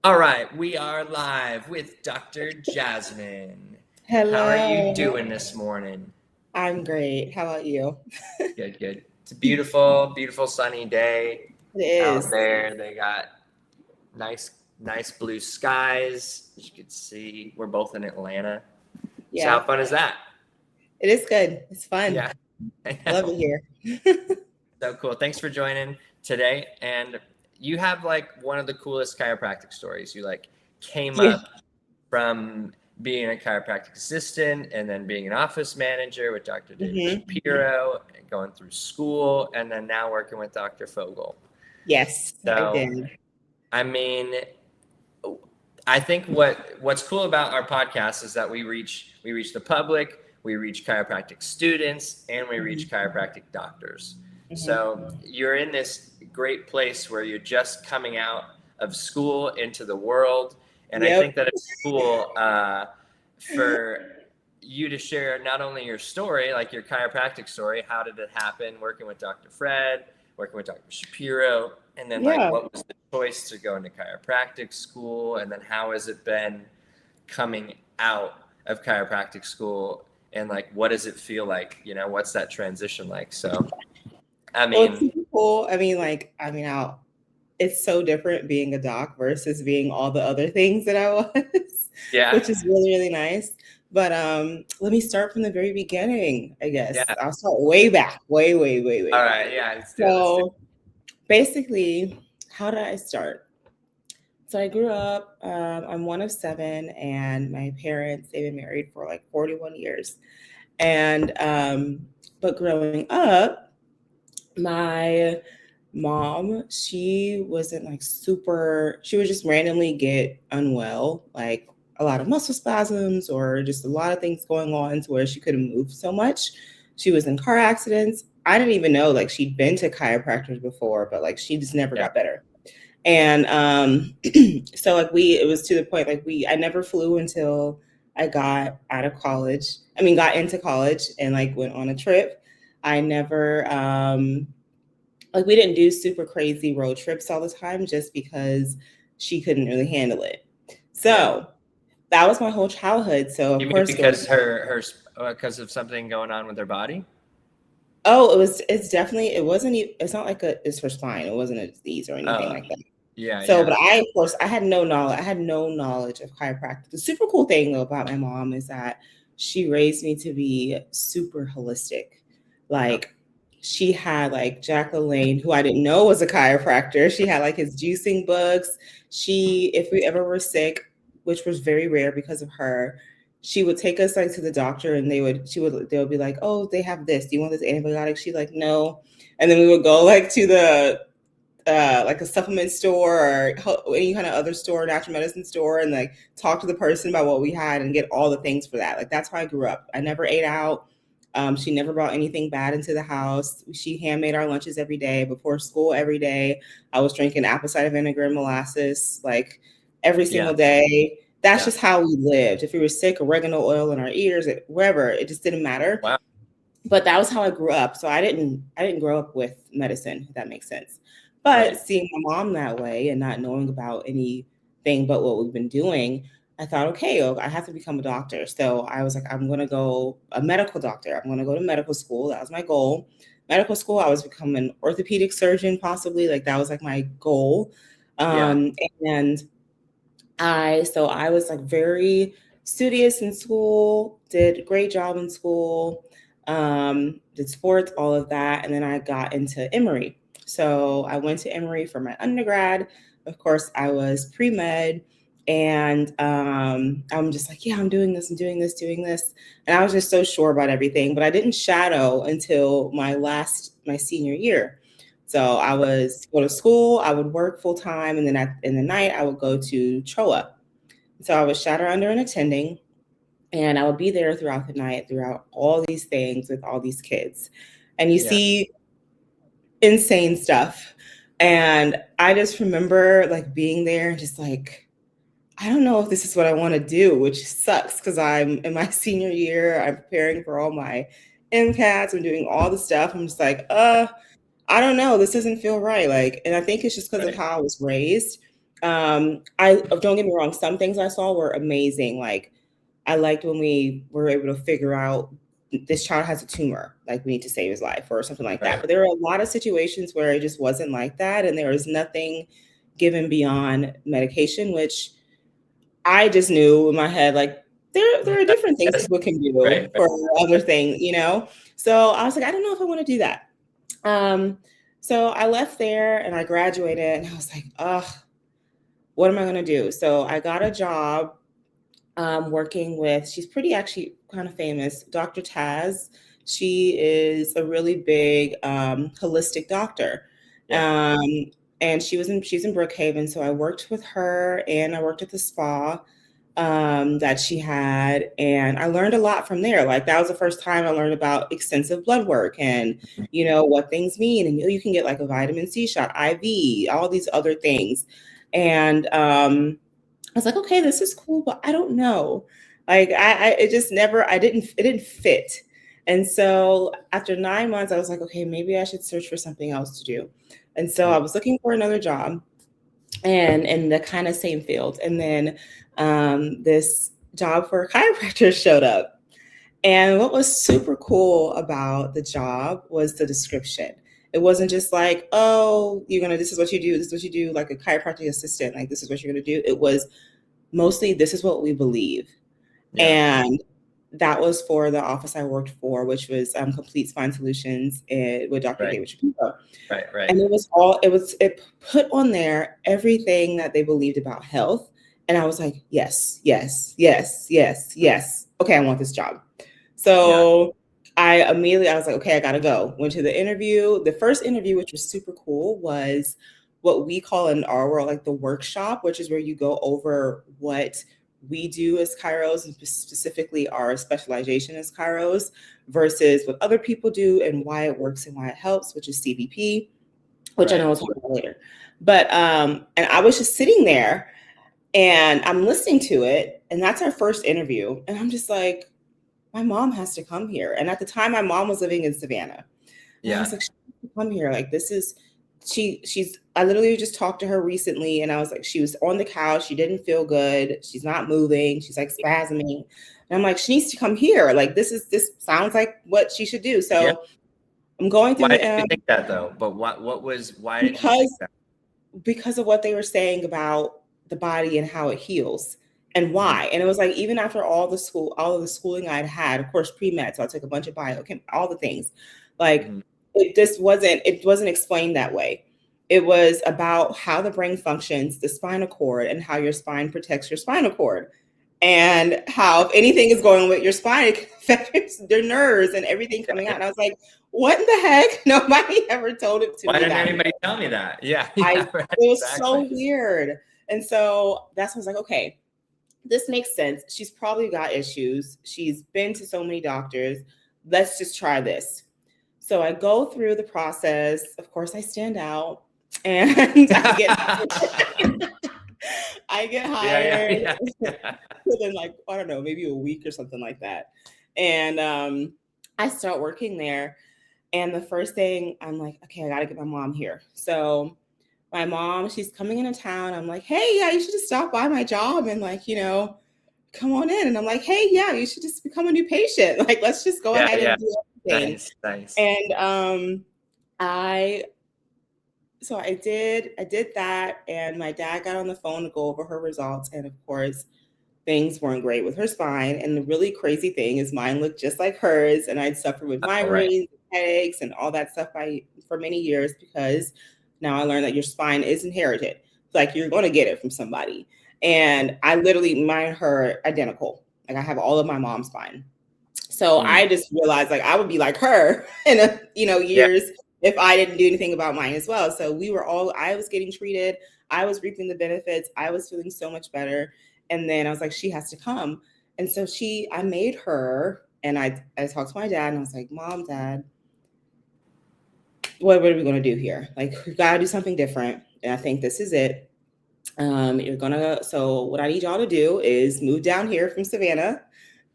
All right, we are live with Dr. Jasmine. How are you Hello. doing this morning? I'm great. How about you? Good, good. It's a beautiful, beautiful sunny day It out is. there. They got nice, nice blue skies. As you can see, we're both in Atlanta. So how Yeah, fun is that? it is good. It's fun. Yeah, I Love know. it here. So cool. Thanks for joining today. And you have like one of the coolest chiropractic stories. You like came Yeah. up from being a chiropractic assistant and then being an office manager with Dr. David hmm Shapiro and going through school and then now working with Dr. Fogel. Yes, I So, did. I mean, I think what's cool about our podcast is that we reach the public, we reach chiropractic students, and we reach hmm chiropractic doctors. hmm So you're in this great place where you're just coming out of school into the world, and I think Yep. that it's cool for you to share not only your story, like your chiropractic story, how did it happen, working with Dr. Fred, working with Dr. Shapiro, and then like Yeah. what was the choice to go into chiropractic school, and then how has it been coming out of chiropractic school, and like what does it feel like? What's that transition like? So, I Well, it's mean, super cool. It's so different being a doc versus being all the other things that I was, yeah, which is really, really nice. But let me start from the very beginning, I guess. yeah. I'll start way back, way, way, way, way All back. right, yeah. Let's do it. Let's do it. So basically, how did I start? So I grew up, I'm one of seven, and my parents, they've been married for like 41 years. And, but growing up, my mom, she wasn't like super, she would just randomly get unwell, like a lot of muscle spasms or just a lot of things going on to where she couldn't move so much. She was in car accidents. I didn't even know like she'd been to chiropractors before, but like she just never Yeah, got better. And so like it was to the point like I never flew until I got out of college. I mean, got into college and like went on a trip. I never like we didn't do super crazy road trips all the time just because she couldn't really handle it. yeah. So that was my whole childhood. So You of mean course growing because her because of something going on with her body? oh, it's definitely it wasn't it's not like it's her spine. It wasn't a disease or anything Oh, like that. yeah, So, yeah, but I, of course, I had no knowledge. I had no knowledge of chiropractic. The super cool thing though about my mom is that she raised me to be super holistic. okay, Like she had like Jack LaLanne, who I didn't know was a chiropractor. She had like his juicing books. If we ever were sick, which was very rare because of her, she would take us like to the doctor and they would be like, oh, they have this. Do you want this antibiotic? She's like, no. And then we would go like to the like a supplement store or any kind of other store, natural medicine store, and like talk to the person about what we had and get all the things for that. Like that's how I grew up. I never ate out. She never brought anything bad into the house. She handmade our lunches every day before school. Every day, I was drinking apple cider vinegar and molasses like every single yeah, day. That's yeah. just how we lived. If we were sick, oregano oil in our ears, wherever, it just didn't matter. Wow. But that was how I grew up. So I didn't grow up with medicine, if that makes sense. But Right. seeing my mom that way and not knowing about anything but what we've been doing, I thought, okay, I have to become a doctor. So I was like, I'm going to go a medical doctor. I'm going to go to medical school. That was my goal. Medical school, I was become an orthopedic surgeon, possibly. Like that was like my goal. Yeah. Um, and so I was like very studious in school, did a great job in school, did sports, all of that. And then I got into Emory. So I went to Emory for my undergrad. Of course, I was pre med. And I'm just like, yeah, I'm doing this, I'm doing this, doing this. And I was just so sure about everything. But I didn't shadow until my senior year. So I was go to school, I would work full time, and then in the night I would go to CHOA. So I was shadow under and attending, and I would be there throughout the night, throughout all these things with all these kids. And you Yeah. see insane stuff. And I just remember like being there and just like, I don't know if this is what I want to do, which sucks because I'm in my senior year. I'm preparing for all my MCATs. I'm doing all the stuff. I'm just like, I don't know. This doesn't feel right. Like, and I think it's just because of Right. how I was raised. I don't get me wrong, some things I saw were amazing. Like I liked when we were able to figure out this child has a tumor, like we need to save his life or something like that. Right. But there were a lot of situations where it just wasn't like that, and there was nothing given beyond medication, which I just knew in my head, like there are different things Yes. people can Right. do for other things, you know. So I was like, I don't know if I want to do that. Um, so I left there and I graduated, and I was like, ugh, what am I going to do? So I got a job working with, she's pretty actually kind of famous, Dr. Taz. She is a really big holistic doctor. Yeah. And she's in Brookhaven. So I worked with her and I worked at the spa that she had. And I learned a lot from there. Like that was the first time I learned about extensive blood work and, you know, what things mean. And you can get like a vitamin C shot, IV, all these other things. And I was like, okay, this is cool, but I don't know. Like it just never, it didn't fit. And so after 9 months, I was like, okay, maybe I should search for something else to do. And so I was looking for another job and in the kind of same field. And then this job for a chiropractor showed up. And what was super cool about the job was the description. It wasn't just like, oh, this is what you do, this is what you do, like a chiropractic assistant, like this is what you're gonna do. It was mostly, this is what we believe. Yeah. And that was for the office I worked for, which was Complete Spine Solutions with Dr. Right. David Shapiro. Right. And it put on there everything that they believed about health. And I was like, yes, yes, yes, yes, yes. Okay, I want this job. So I was like, okay, I gotta go. Went to the interview. The first interview, which was super cool, was what we call in our world, like the workshop, which is where you go over what we do as chiros and specifically our specialization as chiros versus what other people do and why it works and why it helps, which is CBP, which I know we'll talk about later. But and I was just sitting there and I'm listening to it, and that's our first interview. And I'm just like, my mom has to come here. And at the time, my mom was living in Savannah. And I was like, she has to come here. Like, I literally just talked to her recently, and I was like, she was on the couch. She didn't feel good. She's not moving. She's like spasming. And I'm like, she needs to come here. Like, this sounds like what she should do. So I'm going through. Why did you think that though? But why did you think that? Because of what they were saying about the body and how it heals and why. And it was like, even after all of the schooling I'd had, of course, pre-med, so I took a bunch of biochem, all the things, like it wasn't explained that way. It was about how the brain functions, the spinal cord, and how your spine protects your spinal cord. And how if anything is going with your spine, it can affect your nerves and everything coming out. And I was like, what in the heck? Nobody ever told it to me. Why didn't anybody tell me that? Yeah. It was so weird. And so that's when I was like, okay, this makes sense. She's probably got issues. She's been to so many doctors. Let's just try this. So I go through the process. Of course, I stand out and I get hired within like, I don't know, maybe a week or something like that. And I start working there. And the first thing I'm like, okay, I got to get my mom here. So my mom, she's coming into town. I'm like, hey, yeah, you should just stop by my job and like, come on in. And I'm like, hey, yeah, you should just become a new patient. Like, let's just go ahead and do everything. Nice. And I did that. And my dad got on the phone to go over her results. And of course, things weren't great with her spine. And the really crazy thing is mine looked just like hers. And I'd suffered with migraines, headaches, and all that stuff for many years, because now I learned that your spine is inherited. Like, you're going to get it from somebody. And I literally, mine, her identical. Like, I have all of my mom's spine. So I just realized like I would be like her in years if I didn't do anything about mine as well. So I was getting treated. I was reaping the benefits. I was feeling so much better. And then I was like, she has to come. And so I made her, and I talked to my dad, and I was like, Mom, Dad, what are we going to do here? Like, we've got to do something different. And I think this is it. So what I need y'all to do is move down here from Savannah,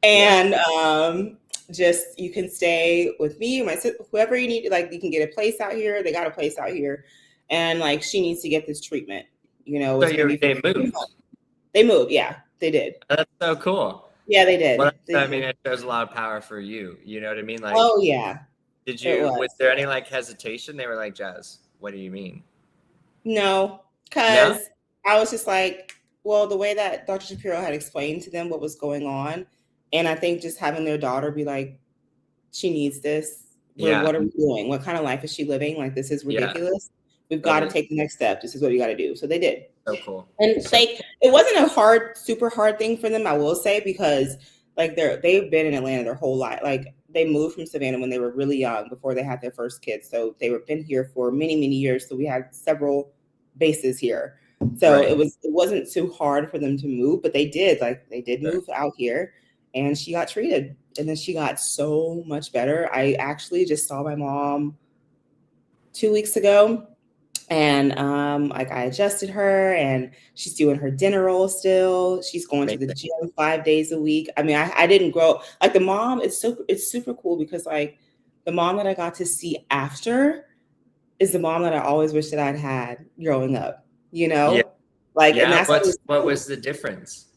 and just, you can stay with me, whoever you need. Like, you can get a place out here. They got a place out here. And like, she needs to get this treatment. You know, So it's going to be they for 2 moved. months. They moved. Yeah, they did. That's so cool. Yeah, they did. Well, They I mean, did. it shows a lot of power for you. You know what I mean? Like, Oh yeah, it was was. there any like hesitation? They were like, Jazz, what do you mean? No, No? because I was just like, well, the way that Dr. Shapiro had explained to them what was going on, and I think just having their daughter be like, she needs this. Yeah. What are we doing? What kind of life is she living? Like, this is Yeah. ridiculous. We've got to take the next step. This is what you got to do. So they did. So cool. And it wasn't a super hard thing for them, I will say, because like they've been in Atlanta their whole life. Like they moved from Savannah when they were really young before they had their first kids. So they were been here for many, many years. So we had several bases here. So Right. it wasn't too hard for them to move, but they did move out here, and she got treated. And then she got so much better. I actually just saw my mom 2 weeks ago, and like I adjusted her, and she's doing her dinner roll still. She's going to the Amazing. gym 5 days a week. I mean, I didn't grow like the mom. It's super cool because like the mom that I got to see after is the mom that I always wish that I'd had growing up. You know, Yeah. like, and Yeah. that's What was the difference?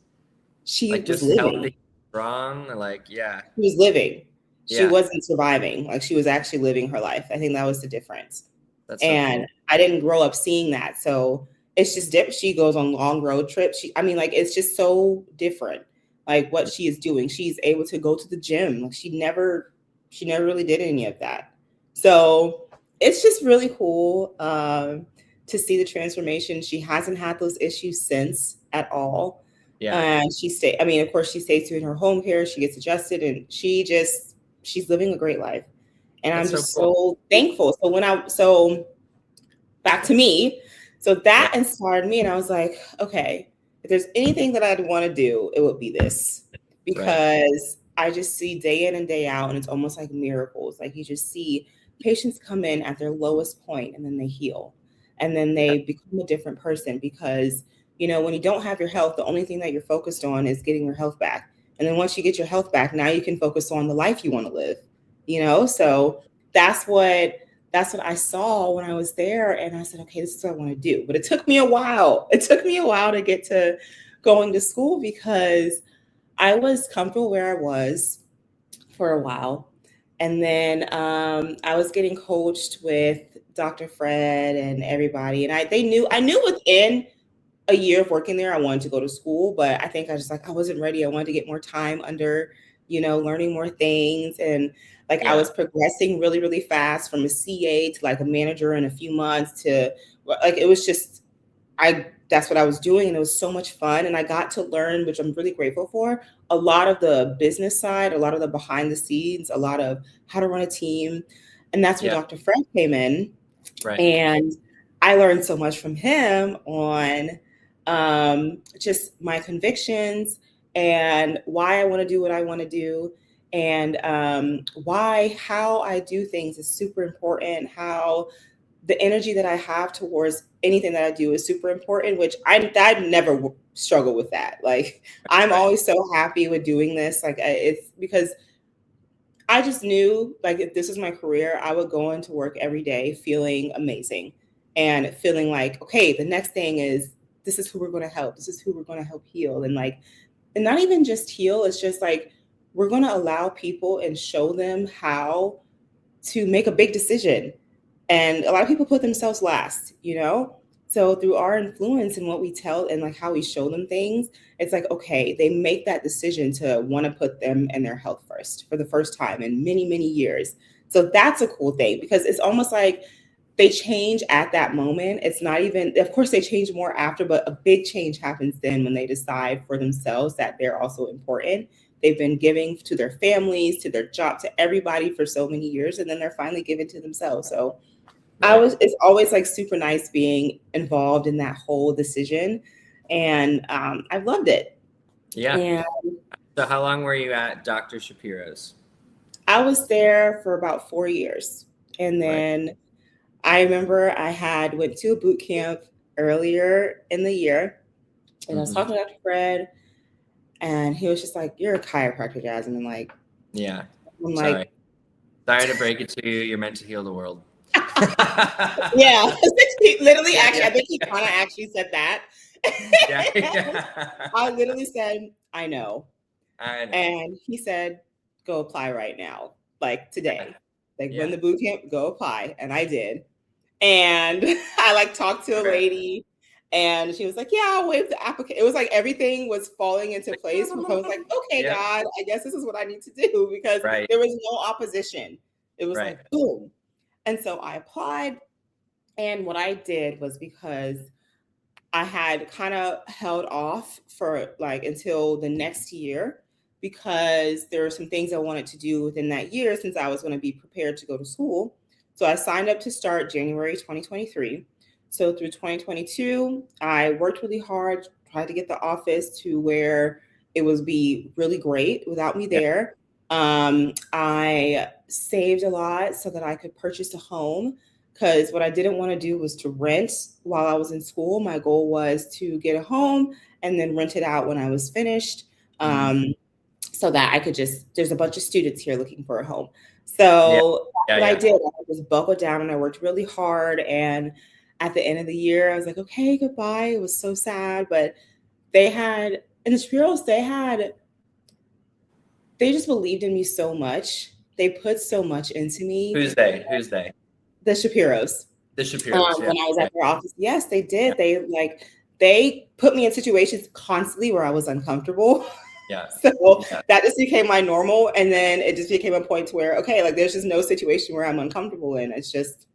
she Like was just living. healthy, strong, like yeah. She was living. She Yeah. wasn't surviving. Like she was actually living her life. I think that was the difference. That's so And cool. I didn't grow up seeing that. So it's just different. She goes on long road trips. I mean, like, it's just so different. Like what she is doing. She's able to go to the gym. Like she never really did any of that. So it's just really cool to see the transformation. She hasn't had those issues since at all. Yeah. And I mean, of course, she stays in her home care. She gets adjusted, and she's living a great life. And That's I'm just so cool. so thankful. So back to me. So that Yeah. inspired me, and I was like, okay, if there's anything that I'd want to do, it would be this, because I just see day in and day out, and it's almost like miracles. Like you just see patients come in at their lowest point, and then they heal, and then they become a different person, because when you don't have your health, the only thing that you're focused on is getting your health back. And then once you get your health back, now you can focus on the life you want to live. So that's what I saw when I was there, and I said, okay, this is what I want to do. But it took me a while. It took me a while to get to going to school, because I was comfortable where I was for a while. And then I was getting coached with Dr. Fred and everybody. And I knew within a year of working there, I wanted to go to school, but I think I wasn't ready. I wanted to get more time under, learning more things. And like I was progressing really, really fast from a CA to like a manager in a few months to like, it was just, that's what I was doing. And it was so much fun. And I got to learn, which I'm really grateful for, a lot of the business side, a lot of the behind the scenes, a lot of how to run a team. And that's where Dr. Fred came in. Right. And I learned so much from him on just my convictions and why I want to do what I want to do, and how I do things is super important. How the energy that I have towards anything that I do is super important, which I never struggle with that. Like I'm always so happy with doing this. Like it's because I just knew, like, if this is my career, I would go into work every day feeling amazing and feeling like, okay, the next thing is, this is who we're going to help. This is who we're going to help heal. And like, and not even just heal. It's just like, we're going to allow people and show them how to make a big decision. And a lot of people put themselves last. So through our influence and what we tell and like how we show them things, it's like, okay, they make that decision to want to put them and their health first for the first time in many, many years. So that's a cool thing, because it's almost like they change at that moment. It's not even, of course they change more after, but a big change happens then when they decide for themselves that they're also important. They've been giving to their families, to their job, to everybody for so many years, and then they're finally giving to themselves. So it's always like super nice being involved in that whole decision. And I've loved it. Yeah. And so how long were you at Dr. Shapiro's? I was there for about 4 years. And then I remember I went to a boot camp earlier in the year, and I was talking to Dr. Fred, and he was just like, "You're a chiropractor, Jasmine." And like, yeah. I'm Sorry. like, sorry to break it to you. You're meant to heal the world. Yeah, literally, actually, Yeah. I think he kind of actually said that. Yeah. I literally said, I know. I know. And he said, go apply right now, like today. Like when Yeah. the boot camp, go apply. And I did. And I like talked to a Right. lady and she was like, yeah, I'll waive the application. It was like everything was falling into place. I was like, okay, Yeah. God, I guess this is what I need to do because Right. there was no opposition. It was Right. like, boom. And so I applied. And what I did was because I had kind of held off for like until the next year because there were some things I wanted to do within that year since I was going to be prepared to go to school. So I signed up to start January 2023. So through 2022, I worked really hard, tried to get the office to where it would be really great without me Yeah. there. I saved a lot so that I could purchase a home because what I didn't want to do was to rent while I was in school. My goal was to get a home and then rent it out when I was finished, so that I could there's a bunch of students here looking for a home. Yeah. So Yeah. what I Yeah. did, I just buckled down and I worked really hard. And at the end of the year, I was like, okay, goodbye. It was so sad, but they had, in the Shapiros, they just believed in me so much. They put so much into me. Who's they? Who's they? The Shapiros. The Shapiros. Yeah. When I was at their office, yes, they did. They put me in situations constantly where I was uncomfortable. Yeah. So that just became my normal. And then it just became a point to where, okay, like there's just no situation where I'm uncomfortable in. It's just,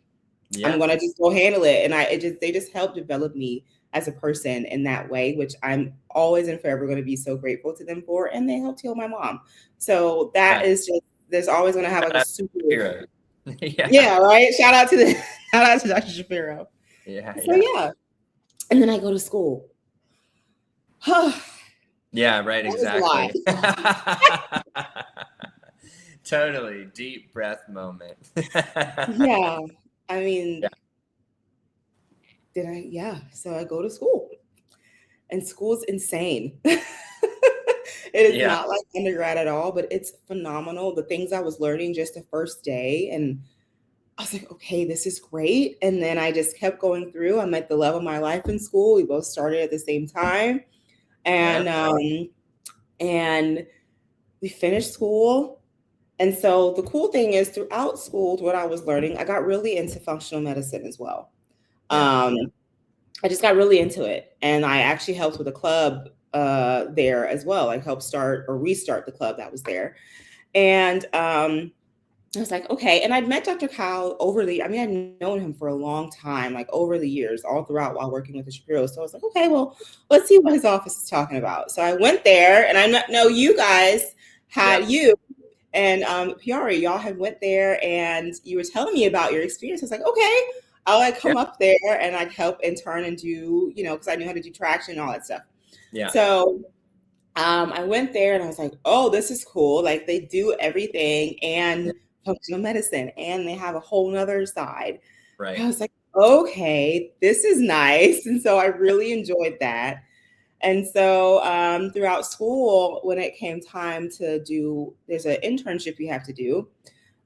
I'm going to just go handle it. And they just helped develop me as a person in that way, which I'm always and forever going to be so grateful to them for. And they helped heal my mom. So that is just, there's always going to have like a super hero. Yeah, right. Shout out to Dr. Shapiro. Yeah. So yeah. And then I go to school. Yeah, right, exactly. Totally. Deep breath moment. Yeah. I mean, so I go to school. And school's insane. It is not like undergrad at all, but it's phenomenal. The things I was learning just the first day, and I was like, okay, this is great. And then I just kept going through. I'm at the love of my life in school. We both started at the same time. And and we finished school. And so the cool thing is throughout school, what I was learning, I got really into functional medicine as well. I just got really into it. And I actually helped with a club there as well. I helped start or restart the club that was there. And I was like, okay. And I'd met Dr. Kyle I'd known him for a long time, like over the years, all throughout while working with the Shapiro. So I was like, okay, well, let's see what his office is talking about. So I went there, and I know you guys had you and Piari, y'all had went there and you were telling me about your experience. I was like, okay, I'll like come up there and I'd help intern and do, because I knew how to do traction and all that stuff. Yeah. So I went there and I was like, oh, this is cool. Like they do everything and functional medicine, and they have a whole nother side. Right. I was like, okay, this is nice. And so I really enjoyed that. And so throughout school, when it came time to there's an internship you have to do.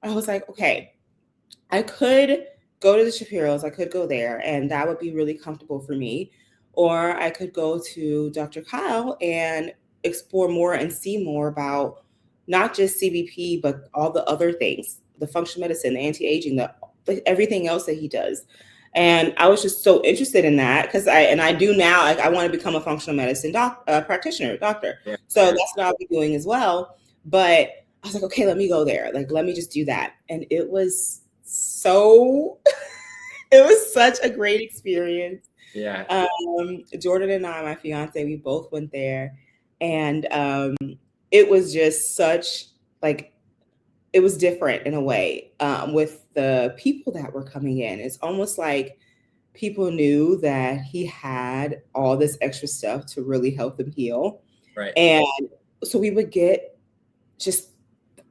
I was like, okay, I could go to the Shapiros. I could go there, and that would be really comfortable for me. Or I could go to Dr. Kyle and explore more and see more about not just CBP, but all the other things, the functional medicine, the anti-aging, everything else that he does. And I was just so interested in that because I do now, like I want to become a functional medicine practitioner, doctor. Yeah. So that's what I'll be doing as well. But I was like, okay, let me go there. Like, let me just do that. And it was it was such a great experience. Yeah. Jordan and I, my fiance, we both went there, and it was just it was different in a way with the people that were coming in. It's almost like people knew that he had all this extra stuff to really help them heal. Right. And so we would get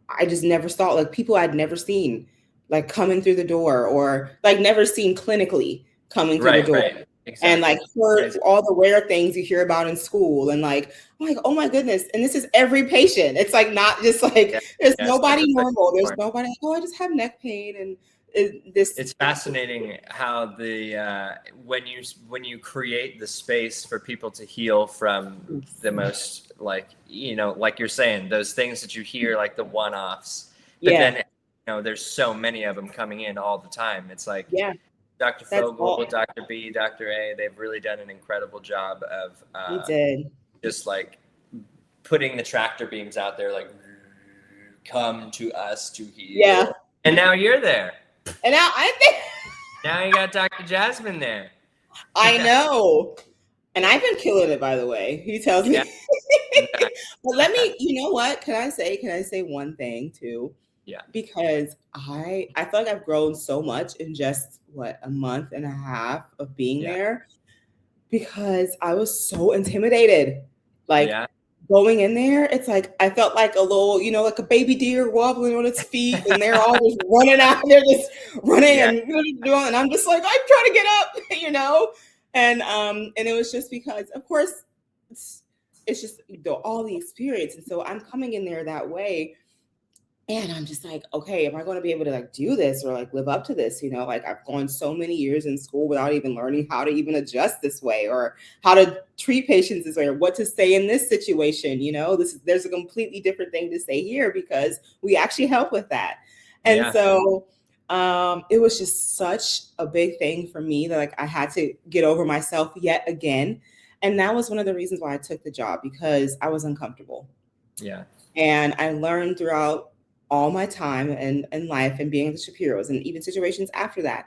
I just never saw like people I'd never seen like coming through the door, or like never seen clinically coming through the door. Right. Exactly. And like heard all the rare things you hear about in school, and like, I'm like, oh my goodness. And this is every patient. It's like not just like there's nobody normal. There's nobody like, oh, I just have neck pain and It's fascinating how when you create the space for people to heal from the most, like, like you're saying, those things that you hear, like the one-offs, but then there's so many of them coming in all the time. It's like Dr. Fogel, Dr. B, Dr. A, they've really done an incredible job of just like putting the tractor beams out there, like, come to us to heal. And now you're there. And now I'm there. Now you got Dr. Jasmine there. I know. And I've been killing it, by the way. He tells me. But let me, you know what? Can I say one thing too? Yeah. Because I feel like I've grown so much in just a month and a half of being there, because I was so intimidated. Like going in there, it's like I felt like a little, like a baby deer wobbling on its feet, and they're all just running out. They're just running and doing, and I'm just like, I'm trying to get up, and it was just because, of course, it's just all the experience, and so I'm coming in there that way. And I'm just like, okay, am I going to be able to do this or live up to this? Like I've gone so many years in school without even learning how to even adjust this way, or how to treat patients this way, or what to say in this situation. There's a completely different thing to say here, because we actually help with that. And so it was just such a big thing for me that I had to get over myself yet again. And that was one of the reasons why I took the job, because I was uncomfortable. Yeah. And I learned throughout all my time in life and being at the Shapiros, and even situations after that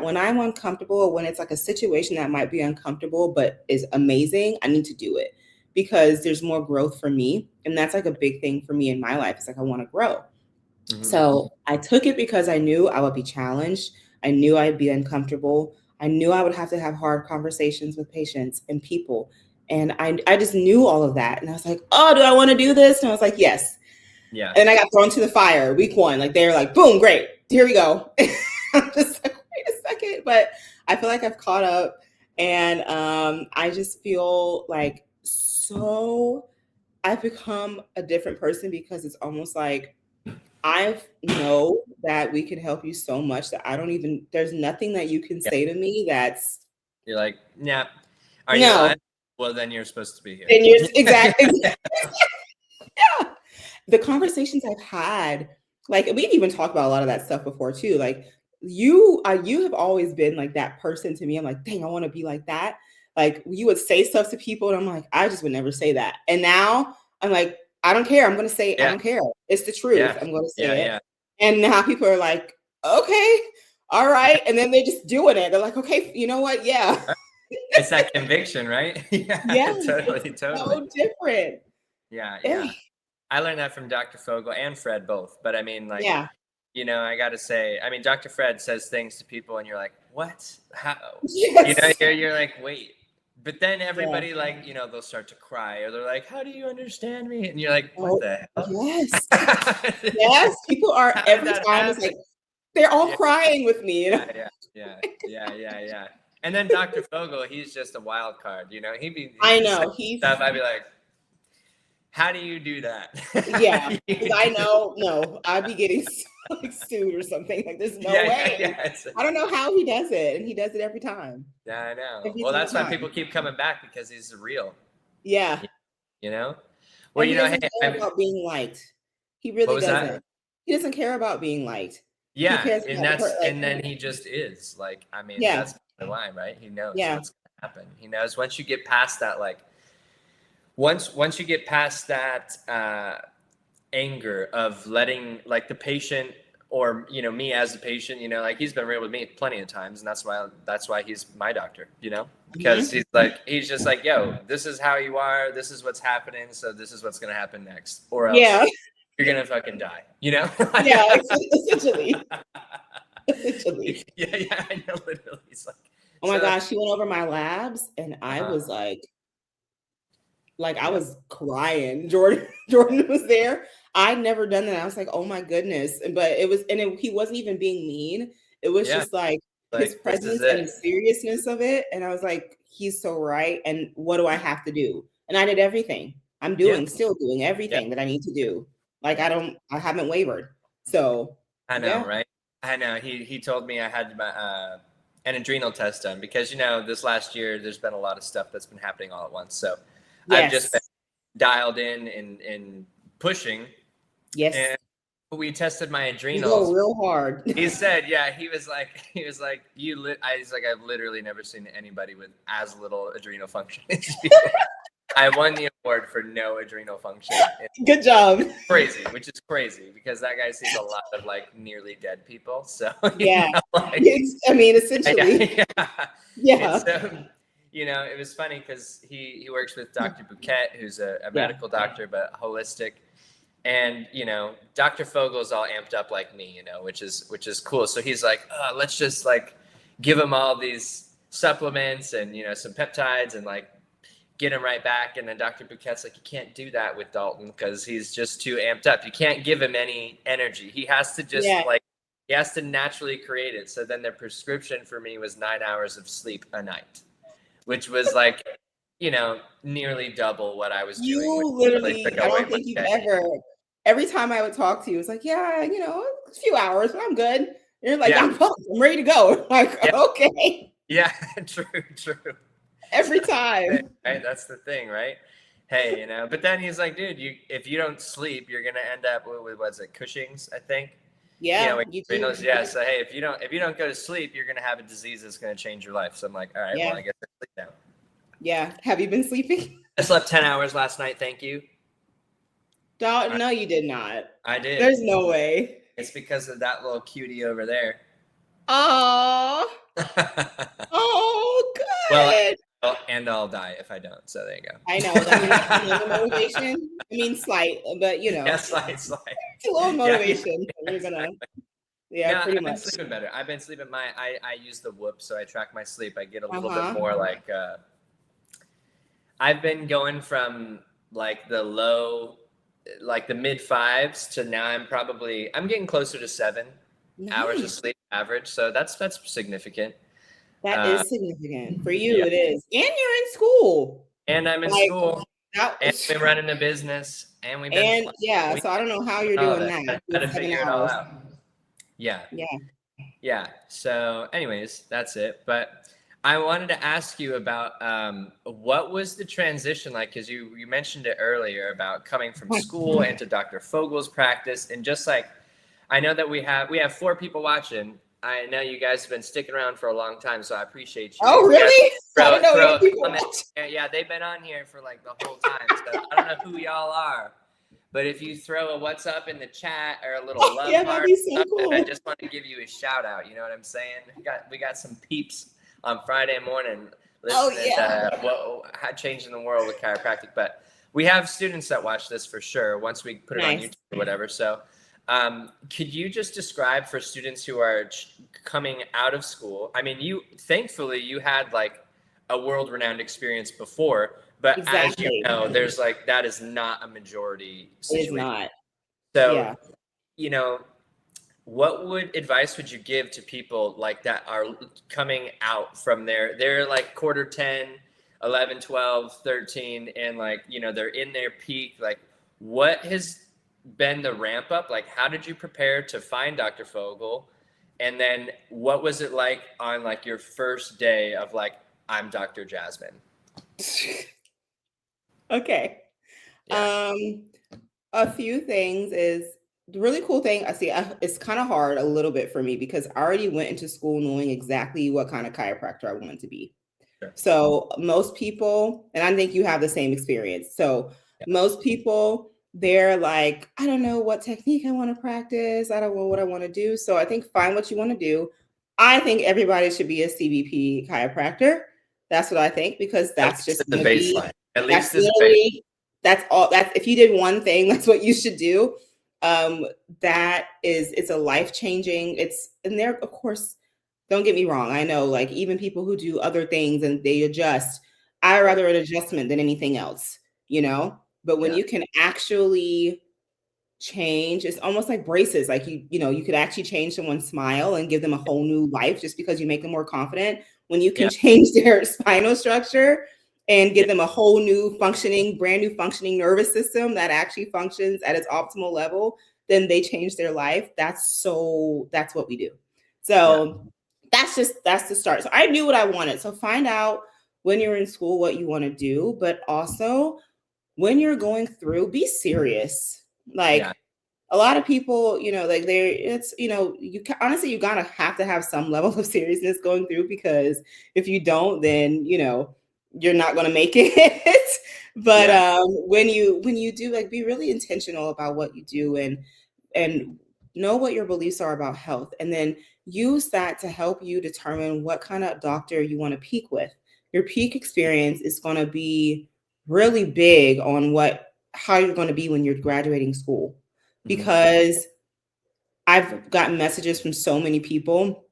when I'm uncomfortable, or when it's like a situation that might be uncomfortable but is amazing, I need to do it, because there's more growth for me. And that's like a big thing for me in my life. It's like I want to grow. Mm-hmm. So I took it because I knew I would be challenged. I knew I'd be uncomfortable. I knew I would have to have hard conversations with patients and people. And I just knew all of that. And I was like, oh, do I want to do this? And I was like, yes. Yeah. And I got thrown to the fire week 1. Like they're like, boom, great, here we go. I'm just like, wait a second. But I feel like I've caught up, and I just feel like I've become a different person, because it's almost like I know that we can help you so much that there's nothing that you can say to me that's. You're like, yeah. Are you lying? Well, then you're supposed to be here. Then you're exactly. Yeah. The conversations I've had, like we've even talked about a lot of that stuff before too. Like you have always been like that person to me. I'm like, dang, I want to be like that. Like you would say stuff to people, and I'm like, I just would never say that. And now I'm like, I don't care. I'm going to say, I don't care. It's the truth. I'm going to say it. Yeah. And now people are like, okay, all right. And then they're just doing it. They're like, okay, you know what? Yeah. It's that conviction, right? Yeah, totally. So different. Yeah. I learned that from Dr. Fogel and Fred both. But I mean, like, I got to say, I mean, Dr. Fred says things to people and you're like, what? How? Yes. You're like, wait. But then everybody they'll start to cry, or they're like, how do you understand me? And you're like, what the hell? Yes. Yes. People are every time. It's like, they're all crying with me. Yeah. And then Dr. Fogel, he's just a wild card. I know. I'd be like, how do you do that? Yeah, because I know, I'd be getting sued or something. Like, there's no way. I don't know how he does it, and he does it every time. Yeah, I know. Well, that's why people keep coming back, because he's real. Yeah. Well, he doesn't care about being liked. He really doesn't. He doesn't care about being liked. Yeah, and then he just is. Like, I mean, that's the line, right? He knows what's going to happen. He knows once you get past that, like. Once you get past that anger of letting, like, the patient, or me as the patient, like, he's been real with me plenty of times, and that's why he's my doctor, because he's just like, yo, this is how you are, this is what's happening, so this is what's gonna happen next, or else you're gonna fucking die, Yeah, essentially. Yeah, I know, literally. It's like, oh my gosh, he went over my labs, and I was like I was crying. Jordan was there. I'd never done that. I was like, oh my goodness. But he wasn't even being mean. It was just like his presence and the seriousness of it. And I was like, he's so right. And what do I have to do? And I did everything. I'm still doing everything that I need to do. Like, I haven't wavered. So I know, right? I know he told me I had my, an adrenal test done because, you know, this last year there's been a lot of stuff that's been happening all at once. So I've just Yes. been dialed in and pushing. Yes. And we tested my You adrenals. go real hard. He said, yeah, he was like, I've literally never seen anybody with as little adrenal function as you. I won the award for no adrenal function. Good job. Crazy, which is crazy because that guy sees a lot of like nearly dead people. So Yeah. like, I mean, essentially. yeah. Yeah. And so, you know, it was funny because he works with Dr. Bouquet, who's a medical doctor, but holistic. And, you know, Dr. Fogel's all amped up like me, you know, which is cool. So he's like, oh, let's just like give him all these supplements and, you know, some peptides and like get him right back. And then Dr. Bouquet's like, you can't do that with Dalton because he's just too amped up. You can't give him any energy. He has to just he has to naturally create it. So then the prescription for me was 9 hours of sleep a night, which was like, you know, nearly double what I was doing. You literally, I don't think you've ever, every time I would talk to you, it's like, yeah, you know, a few hours, but I'm good. And you're like, I'm ready to go. Like, okay. Yeah, true. Every time. Right, that's the thing, right? Hey, you know, but then he's like, dude, if you don't sleep, you're gonna end up with what's it, Cushing's, I think. Yeah, you do. Yeah. So hey, if you don't go to sleep, you're gonna have a disease that's gonna change your life. So I'm like, all right, well, I guess I sleep now. Yeah. Have you been sleeping? I slept 10 hours last night. Thank you. No, you did not. I did. There's no way. It's because of that little cutie over there. Oh. Oh, good. Well, and I'll die if I don't. So there you go. I know. That's a motivation. I mean, slight, but you know. Yeah, slight. It's a little motivation. We're gonna. Yeah, pretty much. I've been sleeping better. I've been sleeping. I use the Whoop, so I track my sleep. I get a little bit more like. I've been going from like the mid 5s to now I'm getting closer to 7 hours of sleep average. So that's significant. That is significant for you. It is, and you're in school. And I'm in school. And we've been running a business, and we've been. So I don't know how you're doing that. Got to figure it all out. Yeah. So, anyways, that's it. But I wanted to ask you about what was the transition like? Because you mentioned it earlier about coming from school into Dr. Fogel's practice, and just like I know that we have 4 people watching. I know you guys have been sticking around for a long time, so I appreciate you. Oh, really? I don't know. Yeah, they've been on here for like the whole time. So I don't know who y'all are, but if you throw a what's up in the chat or a little love heart, that'd be so cool. I just want to give you a shout out. You know what I'm saying? We got some peeps on Friday morning listening to how changing the world with chiropractic. But we have students that watch this for sure once we put it on YouTube or whatever. So. Could you just describe for students who are coming out of school? I mean, thankfully you had like a world-renowned experience before, but as you know, there's like, that is not a majority situation. It is not. So, you know, what advice would you give to people like that are coming out from they're like quarter 10, 11, 12, 13, and like, you know, they're in their peak, like what has been the ramp up? Like, how did you prepare to find Dr. Fogel? And then what was it like on like your first day of like, I'm Dr. Jasmine? Okay. A few things is the really cool thing. I see it's kind of hard a little bit for me because I already went into school knowing exactly what kind of chiropractor I wanted to be. Sure. So most people, and I think you have the same experience. So most people, they're like, I don't know what technique I want to practice. I don't know what I want to do. So I think find what you want to do. I think everybody should be a CBP chiropractor. That's what I think, because that's just the baseline. At least that's all. That's if you did one thing, that's what you should do. It's a life-changing. And there, of course, don't get me wrong. I know, like even people who do other things and they adjust. I'd rather an adjustment than anything else, you know. But when you can actually change, it's almost like braces. Like you could actually change someone's smile and give them a whole new life just because you make them more confident. When you can change their spinal structure and give them a whole new brand new functioning nervous system that actually functions at its optimal level, then they change their life. That's what we do. Yeah. So that's the start. So I knew what I wanted. So find out when you're in school what you want to do, but also when you're going through, be serious. Yeah. Like a lot of people, like it's, honestly, you gotta have to have some level of seriousness going through, because if you don't, then, you're not going to make it. But Yeah. when you do, like, be really intentional about what you do, and know what your beliefs are about health, and then use that to help you determine what kind of doctor you want to peak with. Your peak experience is going to be really big on how you're going to be when you're graduating school, Mm-hmm. because I've gotten messages from so many people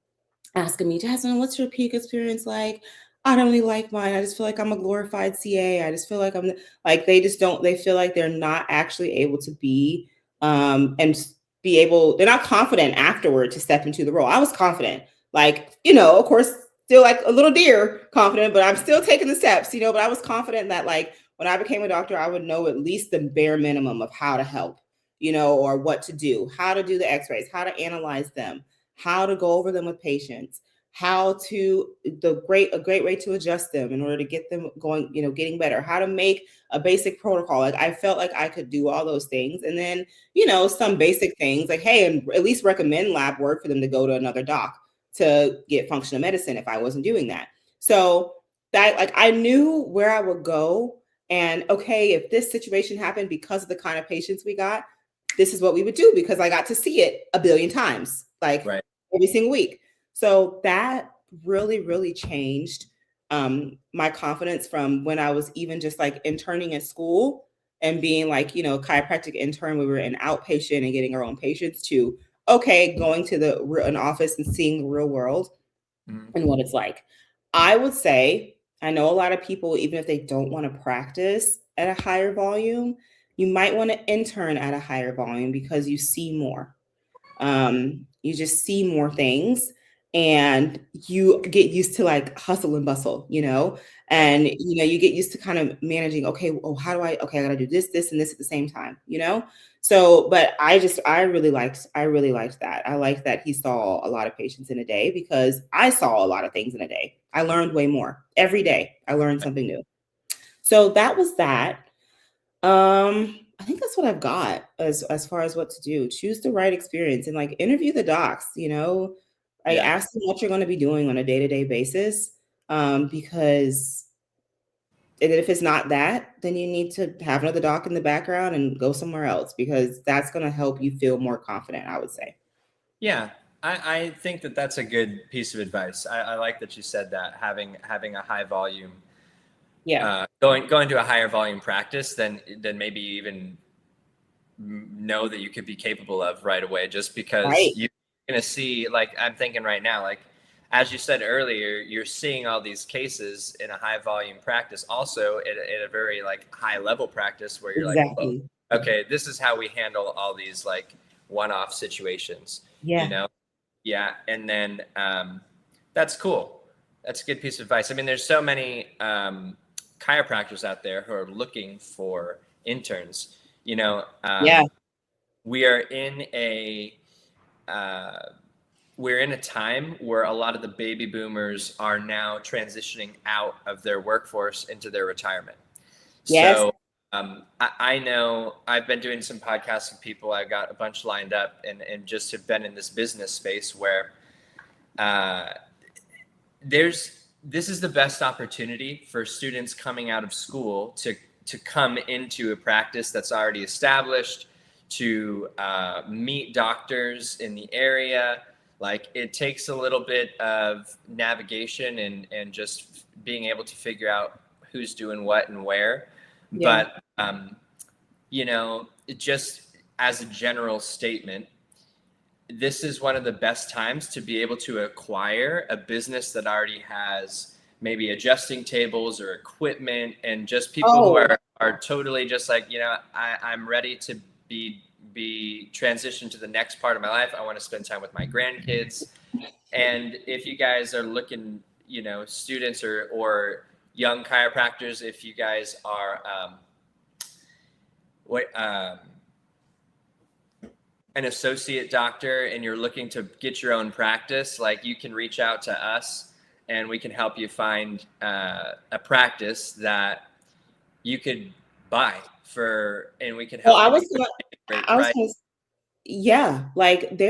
asking me, Jasmine, what's your peak experience like? I don't really like mine. I just feel like I'm a glorified CA. I just feel like I'm like, they just don't, they feel like they're not actually able to be, and be able, they're not confident afterward to step into the role. I was confident, like, of course, still like a little deer confident, but I'm still taking the steps, but I was confident that, like, when I became a doctor, I would know at least the bare minimum of how to help, or what to do, how to do the x-rays, how to analyze them, how to go over them with patients, how to a great way to adjust them in order to get them going, getting better, how to make a basic protocol. Like, I felt like I could do all those things. And then, some basic things like, hey, and at least recommend lab work for them to go to another doc to get functional medicine if I wasn't doing that. So that, like, I knew where I would go. And okay, if this situation happened because of the kind of patients we got, this is what we would do, because I got to see it a billion times, like, Right. every single week. So that really, really changed my confidence from when I was even just like interning at school and being like, chiropractic intern, we were an outpatient and getting our own patients, to, okay, going to an office and seeing the real world Mm-hmm. and what it's like. I would say, I know a lot of people, even if they don't want to practice at a higher volume, you might want to intern at a higher volume, because you see more. You just see more things, and you get used to, like, hustle and bustle, Right. and you get used to kind of managing, okay, oh, how do I gotta do this and this at the same time, so, but I really liked that. I liked that he saw a lot of patients in a day, because I saw a lot of things in a day. I learned way more every day. I learned something new. So that was that. I think that's what I've got as far as what to do. Choose the right experience and, like, interview the docs, I Yeah. ask them what you're going to be doing on a day-to-day basis. Because and if it's not that, then you need to have another doc in the background and go somewhere else, because that's going to help you feel more confident, I would say. Yeah. I think that that's a good piece of advice. I like that you said that, having a high volume, Yeah. going to a higher volume practice than maybe you even know that you could be capable of right away, just because Right. you're going to see, like, I'm thinking right now, like, as you said earlier, you're seeing all these cases in a high volume practice, also at a very, like, high level practice, where you're like, whoa, Exactly. okay, this is how we handle all these, like, one-off situations, you Yeah. know? Yeah. And then that's cool. That's a good piece of advice. I mean, there's so many chiropractors out there who are looking for interns. Yeah. We are in a uh, we're in a time where a lot of the baby boomers are now transitioning out of their workforce into their retirement. Yes. So I know I've been doing some podcasts with people. I've got a bunch lined up, and just have been in this business space where uh, this is the best opportunity for students coming out of school to come into a practice that's already established, to meet doctors in the area. Like, it takes a little bit of navigation and just being able to figure out who's doing what and where. Yeah. But it just, as a general statement, this is one of the best times to be able to acquire a business that already has maybe adjusting tables or equipment, and just people who Oh, are totally just like, I'm ready to be transitioned to the next part of my life. I want to spend time with my grandkids. And if you guys are looking, students or young chiropractors, if you guys are what an associate doctor and you're looking to get your own practice, like you can reach out to us and we can help you find a practice that you could buy for, and we can Well, help you to get a great I was price. gonna, yeah, like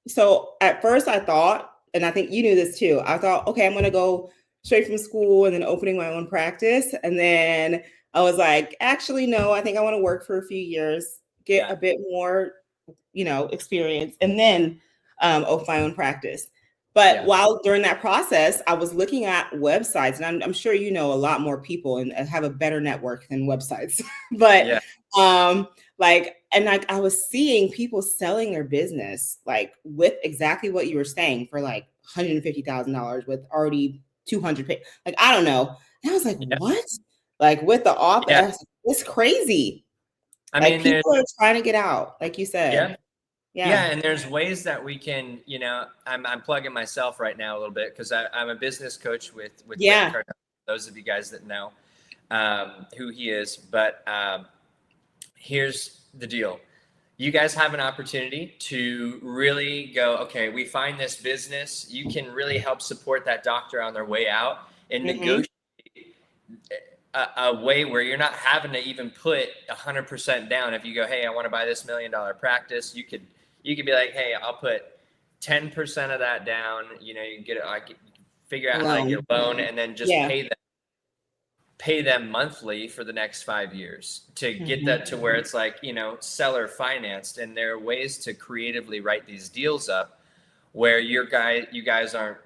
so at first I thought, and I think you knew this too, I thought, okay, I'm gonna go straight from school and then opening my own practice. And then I was like, actually, no, I think I want to work for a few years, get a bit more, experience, and then open my own practice. But while during that process, I was looking at websites, and I'm sure you know a lot more people and have a better network than websites. But I was seeing people selling their business like with exactly what you were saying for like $150,000 with already 200 like I don't know. And I was like, what? Like with the offer, it's crazy. I mean, people are trying to get out, like you said. Yeah, and there's ways that we can, I'm plugging myself right now a little bit because I'm a business coach with those of you guys that know who he is. But here's the deal. You guys have an opportunity to really go, okay, we find this business. You can really help support that doctor on their way out and negotiate a way where you're not having to even put 100% down. If you go, hey, I want to buy this $1 million practice, you could be like, hey, I'll put 10% of that down. You can get it. I can figure out how to get a loan and then just pay them monthly for the next 5 years to get that to where it's like, seller financed. And there are ways to creatively write these deals up where you guys aren't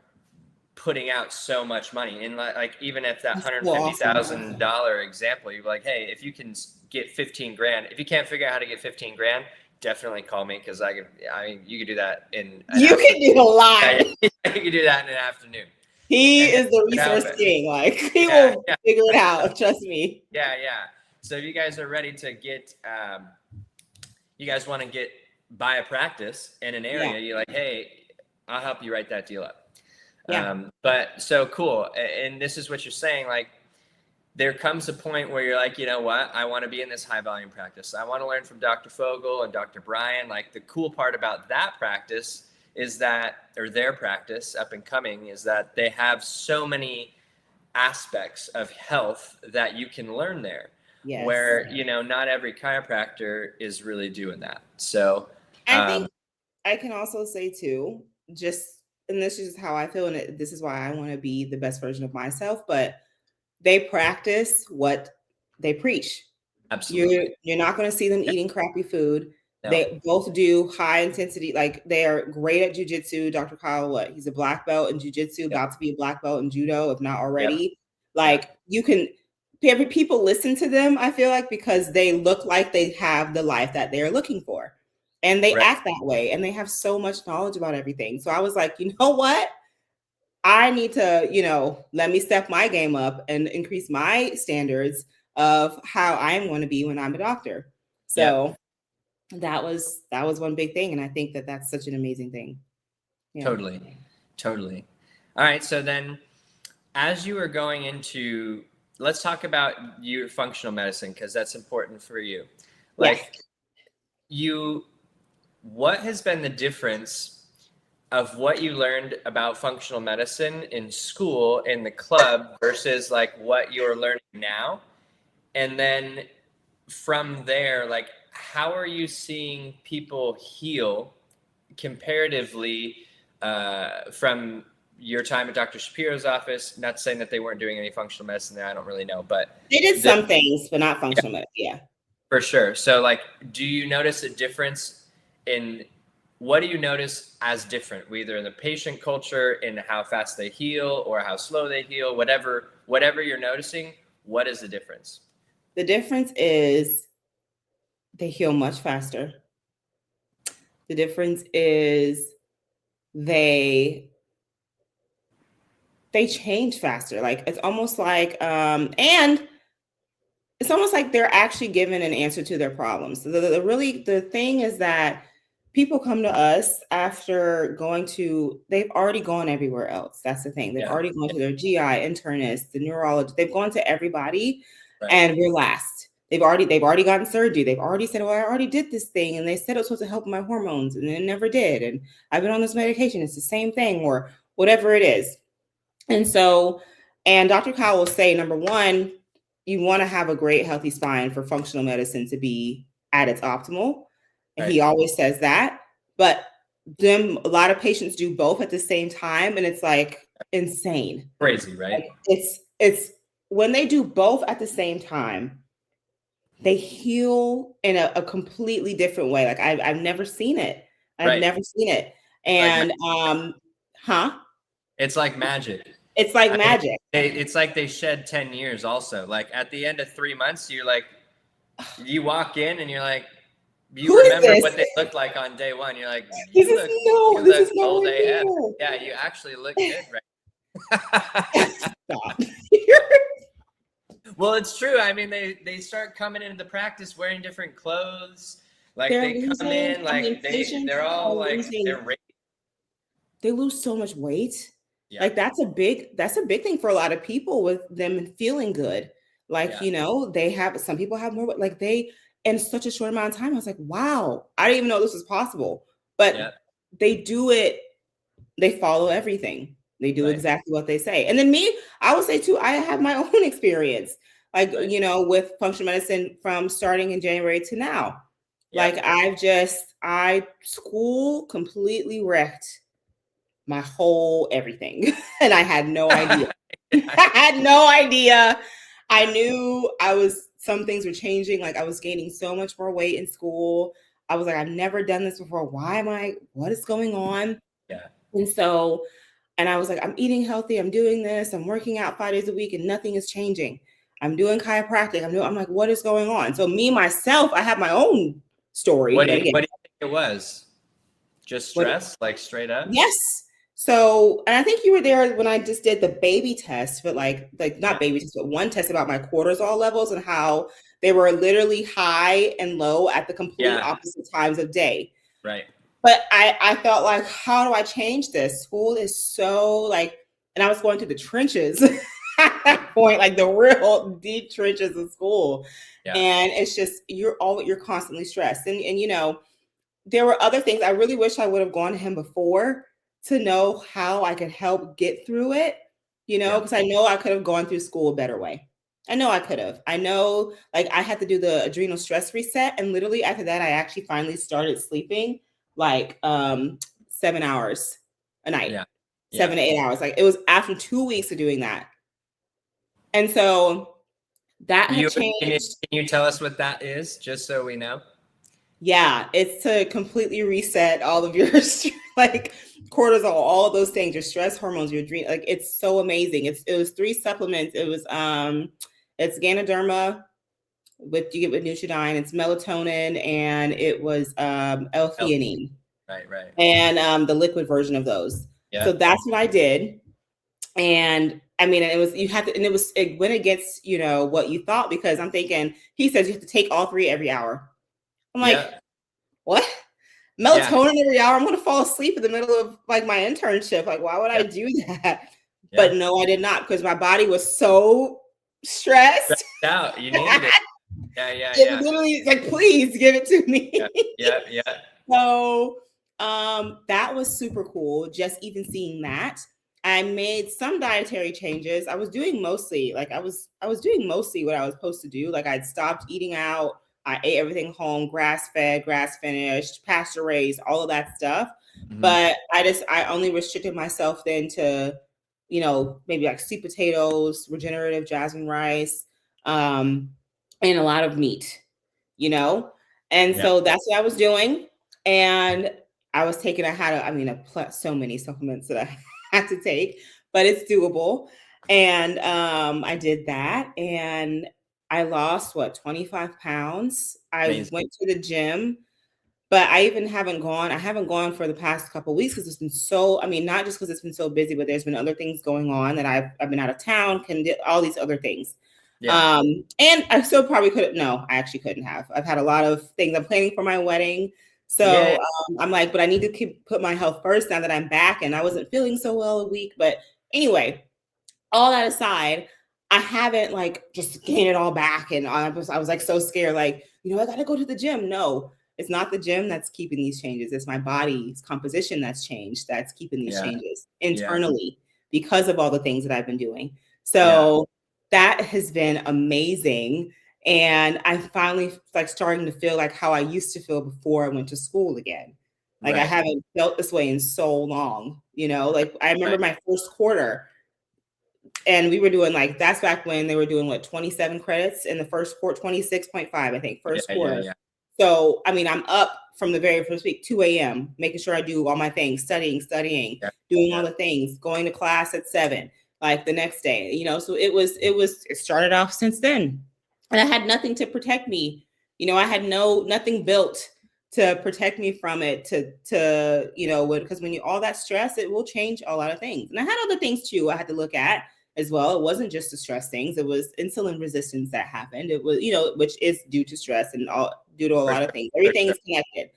putting out so much money. And like, even if that $150,000 example, you're like, hey, if you can get 15 grand, if you can't figure out how to get 15 grand, definitely call me. Cause you could do that you can do a lot. You could do that in an afternoon. He is the resource king. Like he will figure it out. Trust me. Yeah. So if you guys are ready to get, you guys want to buy a practice in an area, you're like, hey, I'll help you write that deal up. But so cool. And this is what you're saying. Like there comes a point where you're like, you know what? I want to be in this high volume practice. I want to learn from Dr. Fogel and Dr. Brian. Like the cool part about that practice is that, or their practice up and coming, is that they have so many aspects of health that you can learn there. Yes. Where, not every chiropractor is really doing that. So I think I can also say too, and this is how I feel, and this is why I want to be the best version of myself, but they practice what they preach. Absolutely. You're not going to see them eating crappy food. No. They both do high intensity, like they are great at jujitsu. Dr. Kyle, he's a black belt in jujitsu, about to be a black belt in judo, if not already. Like people listen to them, I feel like, because they look like they have the life that they're looking for. And they act that way, and they have so much knowledge about everything. So I was like, you know what? I need to, let me step my game up and increase my standards of how I'm going to be when I'm a doctor. So that was one big thing. And I think that that's such an amazing thing. Yeah. Totally. All right. So then as you were going into, let's talk about your functional medicine, because that's important for you. Like what has been the difference of what you learned about functional medicine in school, in the club, versus like what you're learning now? And then from there, like, how are you seeing people heal comparatively from your time at Dr. Shapiro's office? Not saying that they weren't doing any functional medicine there. I don't really know, but they did some things, but not functional medicine. Yeah, for sure. So like, do you notice a difference in what do you notice as different, either in the patient culture, in how fast they heal or how slow they heal, whatever you're noticing? What is the difference? The difference is they heal much faster. The difference is they change faster. Like it's almost like, and it's almost like they're actually given an answer to their problems. So the thing is that people come to us after they've already gone everywhere else. That's the thing. They've already gone to their GI, internist, the neurologist. They've gone to everybody and we're last. they've already gotten surgery. They've already said, well, I already did this thing. And they said it was supposed to help my hormones and it never did. And I've been on this medication. It's the same thing or whatever it is. And so, and Dr. Kyle will say, number one, you want to have a great healthy spine for functional medicine to be at its optimal. And he always says that, but a lot of patients do both at the same time. And it's like insane. Crazy, right? Like it's when they do both at the same time, they heal in a completely different way. Like I've never seen it. I've never seen it. And, it's like magic. It's like magic. It's like they shed 10 years also. Like at the end of 3 months, you're like, you walk in and you're like, you remember what they looked like on day one. You're like, this is old AF. Yeah, you actually look good, right? Stop. Well, it's true. I mean, they start coming into the practice wearing different clothes. Like they come in, like they're all like they lose so much weight. Yeah. Like that's a big thing for a lot of people with them feeling good. Like, you know, some people have more, like in such a short amount of time, I was like, wow, I didn't even know this was possible. But they do it, they follow everything. They do exactly what they say. And then me, I would say too, I have my own experience, like, you know, with functional medicine from starting in January to now. Like school completely wrecked my whole everything. And I had no idea. I had no idea. I knew some things were changing. Like I was gaining so much more weight in school. I was like, I've never done this before. What is going on? Yeah. And I was like, I'm eating healthy. I'm doing this. I'm working out 5 days a week and nothing is changing. I'm doing chiropractic. I'm like, what is going on? So me, myself, I have my own story. What do you think it was? Just stress, like straight up? Yes. So, and I think you were there when I just did the baby test, but like not baby test, but one test about my cortisol levels and how they were literally high and low at the complete opposite times of day. Right. But I felt like, how do I change this? School is so like, and I was going through the trenches at that point, like the real deep trenches of school. Yeah. And it's just, you're constantly stressed. And, you know, there were other things. I really wish I would have gone to him before to know how I could help get through it, you know, because I know I could have gone through school a better way. I know I could have. I know, like, I had to do the adrenal stress reset. And literally after that, I actually finally started sleeping like 7 hours a night, 7 to 8 hours. Like it was after 2 weeks of doing that. And so that had changed. Can you tell us what that is, just so we know? Yeah, it's to completely reset all of your like cortisol, all of those things, your stress hormones, your adrenal. Like it's so amazing. It was 3 supplements. It was it's Ganoderma you get with Nutridyne. It's melatonin and it was L-theanine. Right. And the liquid version of those. Yeah. So that's what I did. And I mean, it went against, you know, what you thought, because I'm thinking, he says you have to take all 3 every hour. I'm like, what? Melatonin every hour? I'm going to fall asleep in the middle of like my internship. Like, why would I do that? Yeah. But no, I did not, because my body was so stressed out. You needed it. Yeah. It literally like, please give it to me. Yeah. So that was super cool. Just even seeing that. I made some dietary changes. I was doing mostly what I was supposed to do. Like I'd stopped eating out. I ate everything home, grass-fed, grass-finished, pasture-raised, all of that stuff. Mm-hmm. But I only restricted myself then to, you know, maybe like sweet potatoes, regenerative jasmine rice, and a lot of meat, you know? And so that's what I was doing. And I was taking, so many supplements that I had to take, but it's doable. And I did that, and I lost 25 pounds. I went to the gym, but I haven't gone for the past couple of weeks because it's been not just because it's been so busy, but there's been other things going on that I've been out of town, all these other things. Yeah. And I still probably couldn't. No, I actually couldn't have. I've had a lot of things. I'm planning for my wedding. So I'm like, but I need to put my health first now that I'm back, and I wasn't feeling so well a week. But anyway, all that aside, I haven't like just gained it all back. And I was like so scared, like, I got to go to the gym. No, it's not the gym that's keeping these changes. It's my body's composition that's changed, that's keeping these changes internally because of all the things that I've been doing. So that has been amazing. And I'm finally like starting to feel like how I used to feel before I went to school again. Like I haven't felt this way in so long, like I remember my first quarter, and we were doing like, that's back when they were doing what, 27 credits in the first quarter, 26.5, I think, first quarter. So, I mean, I'm up from the very first week, 2 a.m., making sure I do all my things, studying, doing all the things, going to class at 7, like the next day, so it started off since then. And I had nothing to protect me. I had nothing built to protect me from it, because when you all that stress, it will change a lot of things. And I had other things too I had to look at as well. It wasn't just the stress things. It was insulin resistance that happened. It was, which is due to stress and due to a lot of things. Everything is connected,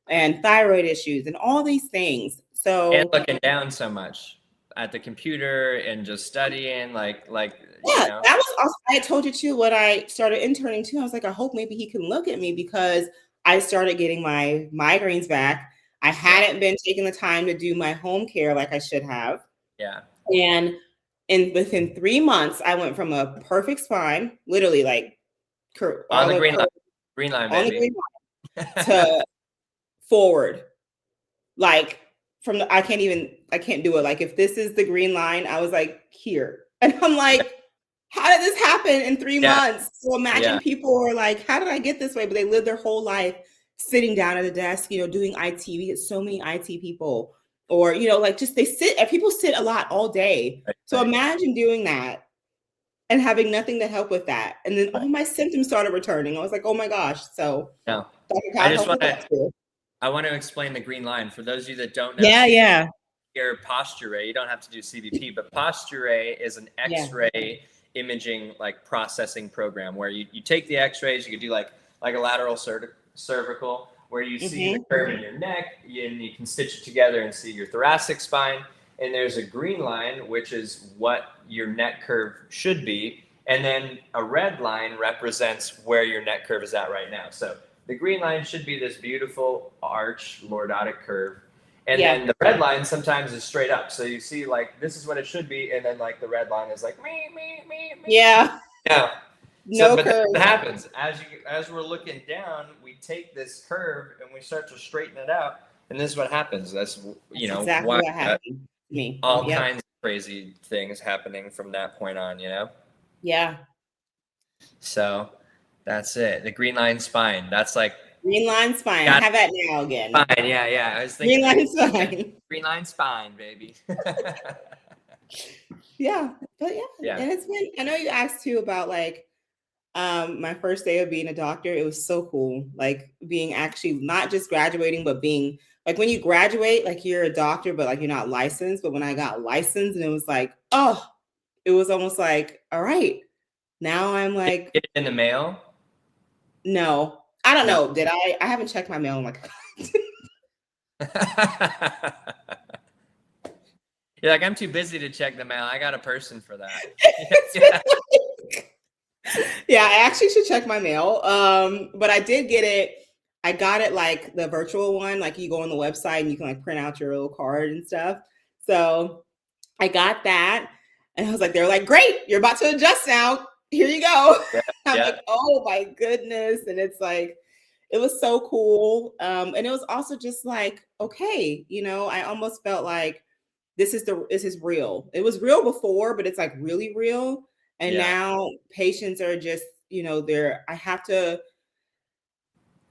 and thyroid issues and all these things. So, and looking down so much at the computer and just studying, like that was also, I told you too, what I started interning too. I was like, I hope maybe he can look at me, because I started getting my migraines back. I hadn't been taking the time to do my home care like I should have. And within 3 months, I went from a perfect spine, literally like on the green line, baby, to forward. Like from I can't do it. Like if this is the green line, I was like here. And I'm like, how did this happen in 3 months? So imagine people are like, how did I get this way? But they live their whole life sitting down at a desk, doing IT. We get so many IT people. Or, like just people sit a lot all day. So imagine doing that and having nothing to help with that. And then all my symptoms started returning. I was like, oh my gosh. So I want to explain the green line for those of you that don't know. Your Posture Ray, you don't have to do CBP, but Posture Ray is an X-ray imaging like processing program where you take the X-rays, you could do like a lateral cervical, where you see the curve in your neck, and you can stitch it together and see your thoracic spine. And there's a green line, which is what your neck curve should be. And then a red line represents where your neck curve is at right now. So the green line should be this beautiful arch lordotic curve. And then the red line sometimes is straight up. So you see like, this is what it should be. And then like the red line is like, me. But what happens as we're looking down, we take this curve and we start to straighten it out, and this is what happens. That's exactly what happened to me. All kinds of crazy things happening from that point on. So that's it. The green line spine. That's like green line spine. I have that now again. Spine. Yeah. I was thinking green line spine. Green line spine, baby. But and it's been. I know you asked too about like. My first day of being a doctor, it was so cool. Like being actually not just graduating, but being like when you graduate, like you're a doctor, but like you're not licensed. But when I got licensed, and it was like, it was almost like, all right, now I'm like. Get it in the mail? No, I don't know. Did I? I haven't checked my mail. I'm like. You're like, I'm too busy to check the mail. I got a person for that. I actually should check my mail. But I did get it. I got it like the virtual one, like you go on the website and you can like print out your little card and stuff. So I got that, and I was like, they're like, great, you're about to adjust now. Here you go. I'm like, oh my goodness. And it's like, it was so cool. And it was also just like, okay, I almost felt like this is real. It was real before, but it's like really real. And now patients are just,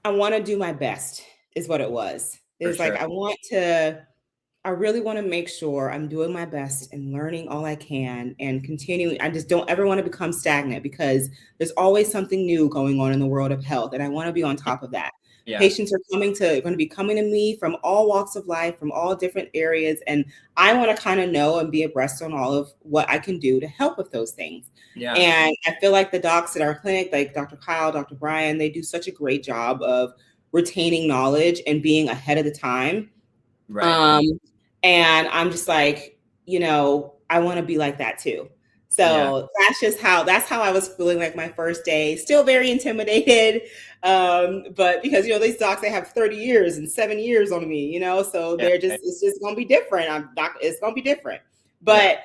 I want to do my best is what it was. It was like, I really want to make sure I'm doing my best and learning all I can and continuing. I just don't ever want to become stagnant, because there's always something new going on in the world of health. And I want to be on top of that. Patients are going to be coming to me from all walks of life, from all different areas. And I want to kind of know and be abreast on all of what I can do to help with those things. And I feel like the docs at our clinic, like Dr. Kyle, Dr. Brian, they do such a great job of retaining knowledge and being ahead of the time. And I'm just like, I want to be like that too. Yeah. So that's how I was feeling like my first day. Still very intimidated. But because these docs, they have 30 years and 7 years on me, so Yeah. it's just gonna be different. It's gonna be different. Yeah. But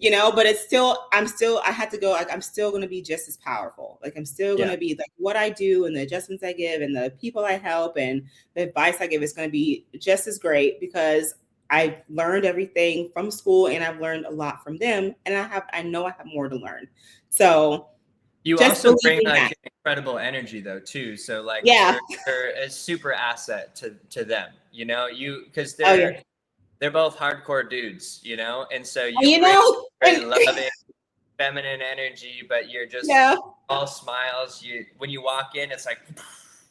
but I had to go, like, I'm still gonna be just as powerful. Like, I'm still Yeah. gonna be like, what I do and the adjustments I give and the people I help and the advice I give is gonna be just as great, because I've learned everything from school and I've learned a lot from them, and I know I have more to learn. So You just also believe bring in that. like incredible energy though too. So like Yeah. you're a super asset to them, because Oh yeah. they're both hardcore dudes, and so Oh, you bring very and loving, feminine energy, but you're just yeah. all smiles. When you walk in, it's like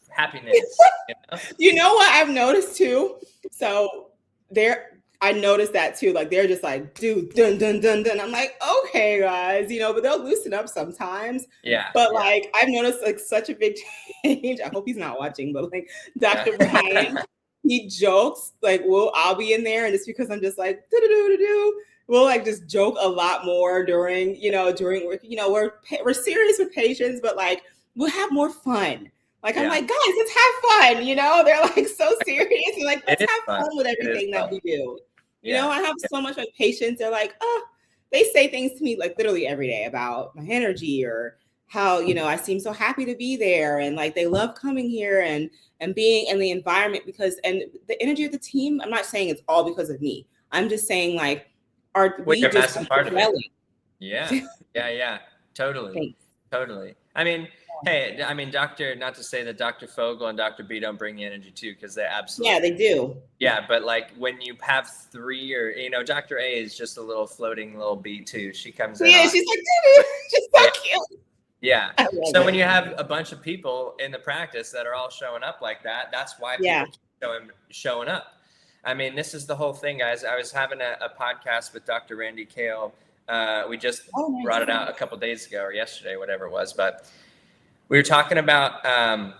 happiness. You know what I've noticed too? So I noticed that too. Like, they're just like, dude, dun dun dun dun. I'm like, okay, guys, but they'll loosen up sometimes. Yeah, But yeah, like, I've noticed like such a big change. I hope he's not watching, but like Dr. Brian, yeah. he jokes like, I'll be in there, and it's because I'm just like, do do do do do. We'll like just joke a lot more during work. We're serious with patients, but like, we'll have more fun. Like, I'm Yeah. like, guys, let's have fun. They're like so serious, and like, It let's is have fun. fun with It is everything that fun. we do. Yeah, I have so much like patients. They're like, they say things to me like literally every day about my energy, or how I seem so happy to be there, and like they love coming here and being in the environment, and the energy of the team. I'm not saying it's all because of me. I'm just saying, like, well, we you're a just massive part of it. gelling. Yeah, yeah, totally, Thanks. totally. I mean, hey, Doctor. Not to say that Dr. Fogel and Dr. B don't bring energy too, because they absolutely. Yeah, they do. Yeah, but like when you have three, or Dr. A is just a little floating little bee too. She comes in. Yeah, she's like, she's so Yeah. cute. Yeah. I love So it. when you have a bunch of people in the practice that are all showing up like that, that's why Yeah. people keep showing up. I mean, this is the whole thing, guys. I was having a podcast with Dr. Randy Kale. We just Nice. brought it out a couple days ago, or yesterday, whatever it was. But we were talking about. Oh,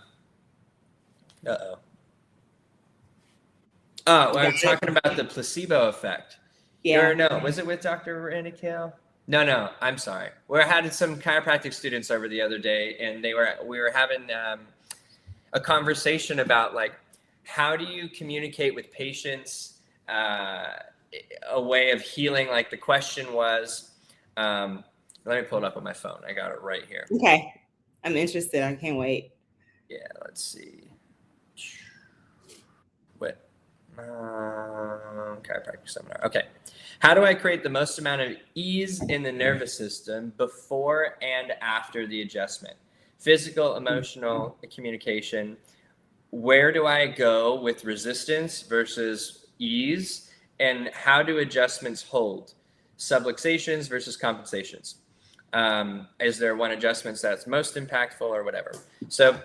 I was talking about the placebo effect. Yeah. Or no, was it with Dr. Randy Kale? No, I'm sorry. We had some chiropractic students over the other day, and we were having a conversation about like, how do you communicate with patients, a way of healing. Like the question was, let me pull it up on my phone. I got it right here. Okay, I'm interested. I can't wait. Yeah, let's see. What? Chiropractic seminar. Okay. How do I create the most amount of ease in the nervous system before and after the adjustment? Physical, emotional, communication. Where do I go with resistance versus ease? And how do adjustments hold? Subluxations versus compensations. Is there one adjustment that's most impactful or whatever? So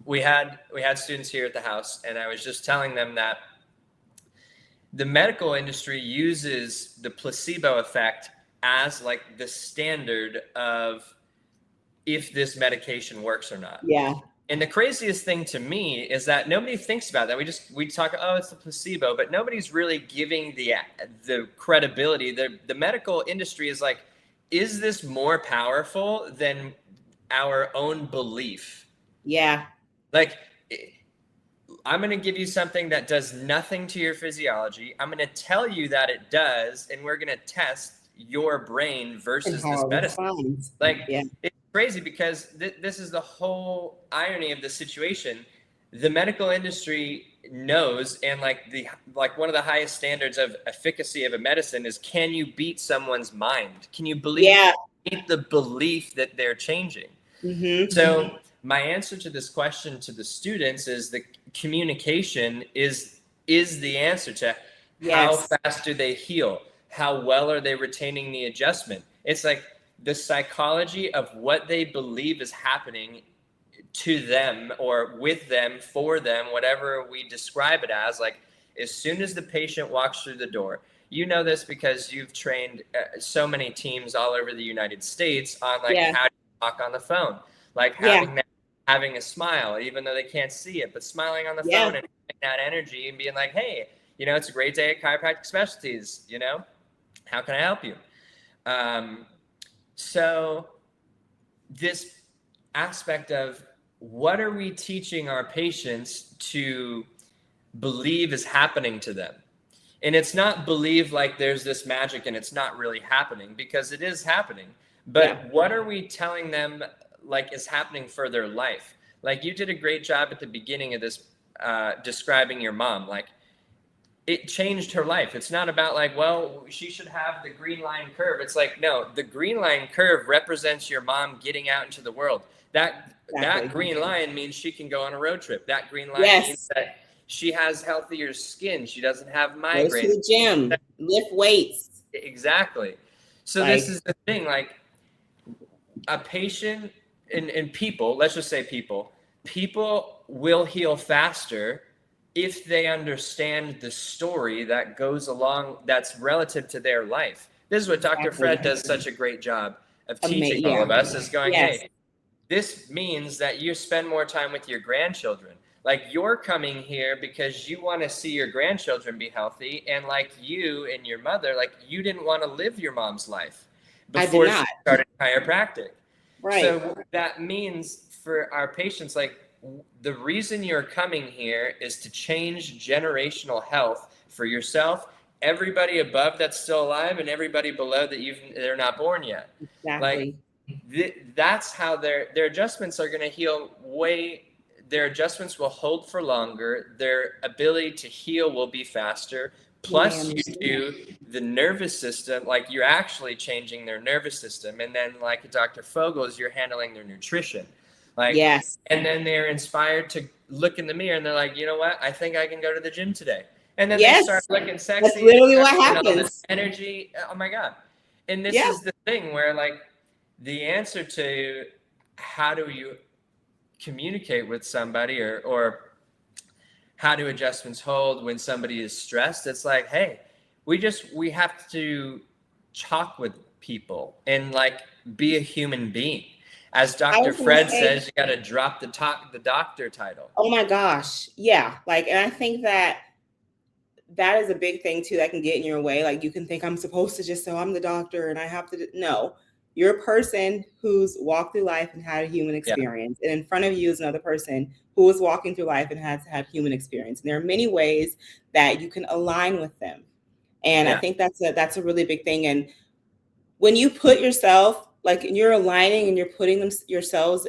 we had students here at the house, and I was just telling them that the medical industry uses the placebo effect as like the standard of if this medication works or not. Yeah. And the craziest thing to me is that nobody thinks about that. We talk, oh, it's the placebo, but nobody's really giving the credibility. The medical industry is like, is this more powerful than our own belief? Yeah. Like, I'm going to give you something that does nothing to your physiology. I'm going to tell you that it does, and we're going to test your brain versus this medicine. Like, yeah. It's crazy because this is the whole irony of the situation. The medical industry knows, and like one of the highest standards of efficacy of a medicine is, can you beat someone's mind? Can you beat the belief that they're changing? Mm-hmm. So my answer to this question to the students is the communication is the answer to how fast do they heal? How well are they retaining the adjustment? It's like the psychology of what they believe is happening to them or with them, for them, whatever we describe it as. Like, as soon as the patient walks through the door, you know this because you've trained so many teams all over the United States on like how to talk on the phone, like having a smile, even though they can't see it, but smiling on the phone and having that energy and being like, hey, it's a great day at Chiropractic Specialties. How can I help you? So this aspect of what are we teaching our patients to believe is happening to them? And it's not believe like there's this magic and it's not really happening, because it is happening. But what are we telling them like is happening for their life? Like you did a great job at the beginning of this describing your mom. Like it changed her life. It's not about like, well, she should have the green line curve. It's like, no, the green line curve represents your mom getting out into the world. That green line means she can go on a road trip. That green line means that she has healthier skin. She doesn't have migraines. Go to the gym, lift weights. Exactly. So this is the thing, like a patient and people, let's just say people will heal faster if they understand the story that goes along, that's relative to their life. This is what Dr. Fred does such a great job of teaching all of us, is going, hey, this means that you spend more time with your grandchildren. Like you're coming here because you want to see your grandchildren be healthy. And like you and your mother, like you didn't want to live your mom's life before she started chiropractic. Right. So that means for our patients, like the reason you're coming here is to change generational health for yourself, everybody above that's still alive, and everybody below that they're not born yet. Exactly. Like that's how their adjustments are going to heal their adjustments will hold for longer. Their ability to heal will be faster. Plus you do the nervous system, like you're actually changing their nervous system. And then like Dr. Fogel's, you're handling their nutrition. Like, and then they're inspired to look in the mirror and they're like, you know what? I think I can go to the gym today. And then they start looking sexy. That's literally what happens. Energy. Oh my God. And this is the thing where like the answer to how do you communicate with somebody or how do adjustments hold when somebody is stressed? It's like, hey, we have to talk with people and like be a human being. As Dr. Fred says, you got to drop the doctor title. Oh my gosh. Yeah. Like, and I think that is a big thing too that can get in your way. Like you can think I'm supposed to just say, I'm the doctor and I have to no. You're a person who's walked through life and had a human experience. And in front of you is another person who is walking through life and has had human experience. And there are many ways that you can align with them. And I think that's a really big thing. And when you put yourself, like you're aligning and you're putting yourselves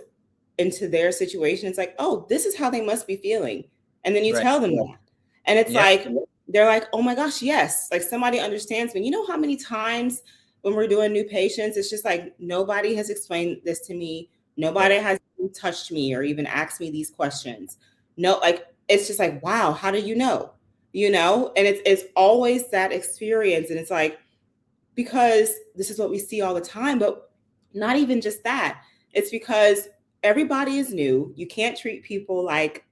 into their situation, it's like, oh, this is how they must be feeling. And then you tell them that. And it's like, they're like, oh my gosh, yes. Like somebody understands me. You know how many times when we're doing new patients, it's just like, nobody has explained this to me. Nobody has touched me or even asked me these questions. No, like, it's just like, wow, how do you know? You know? And it's always that experience. And it's like, because this is what we see all the time, but not even just that. It's because everybody is new. You can't treat people like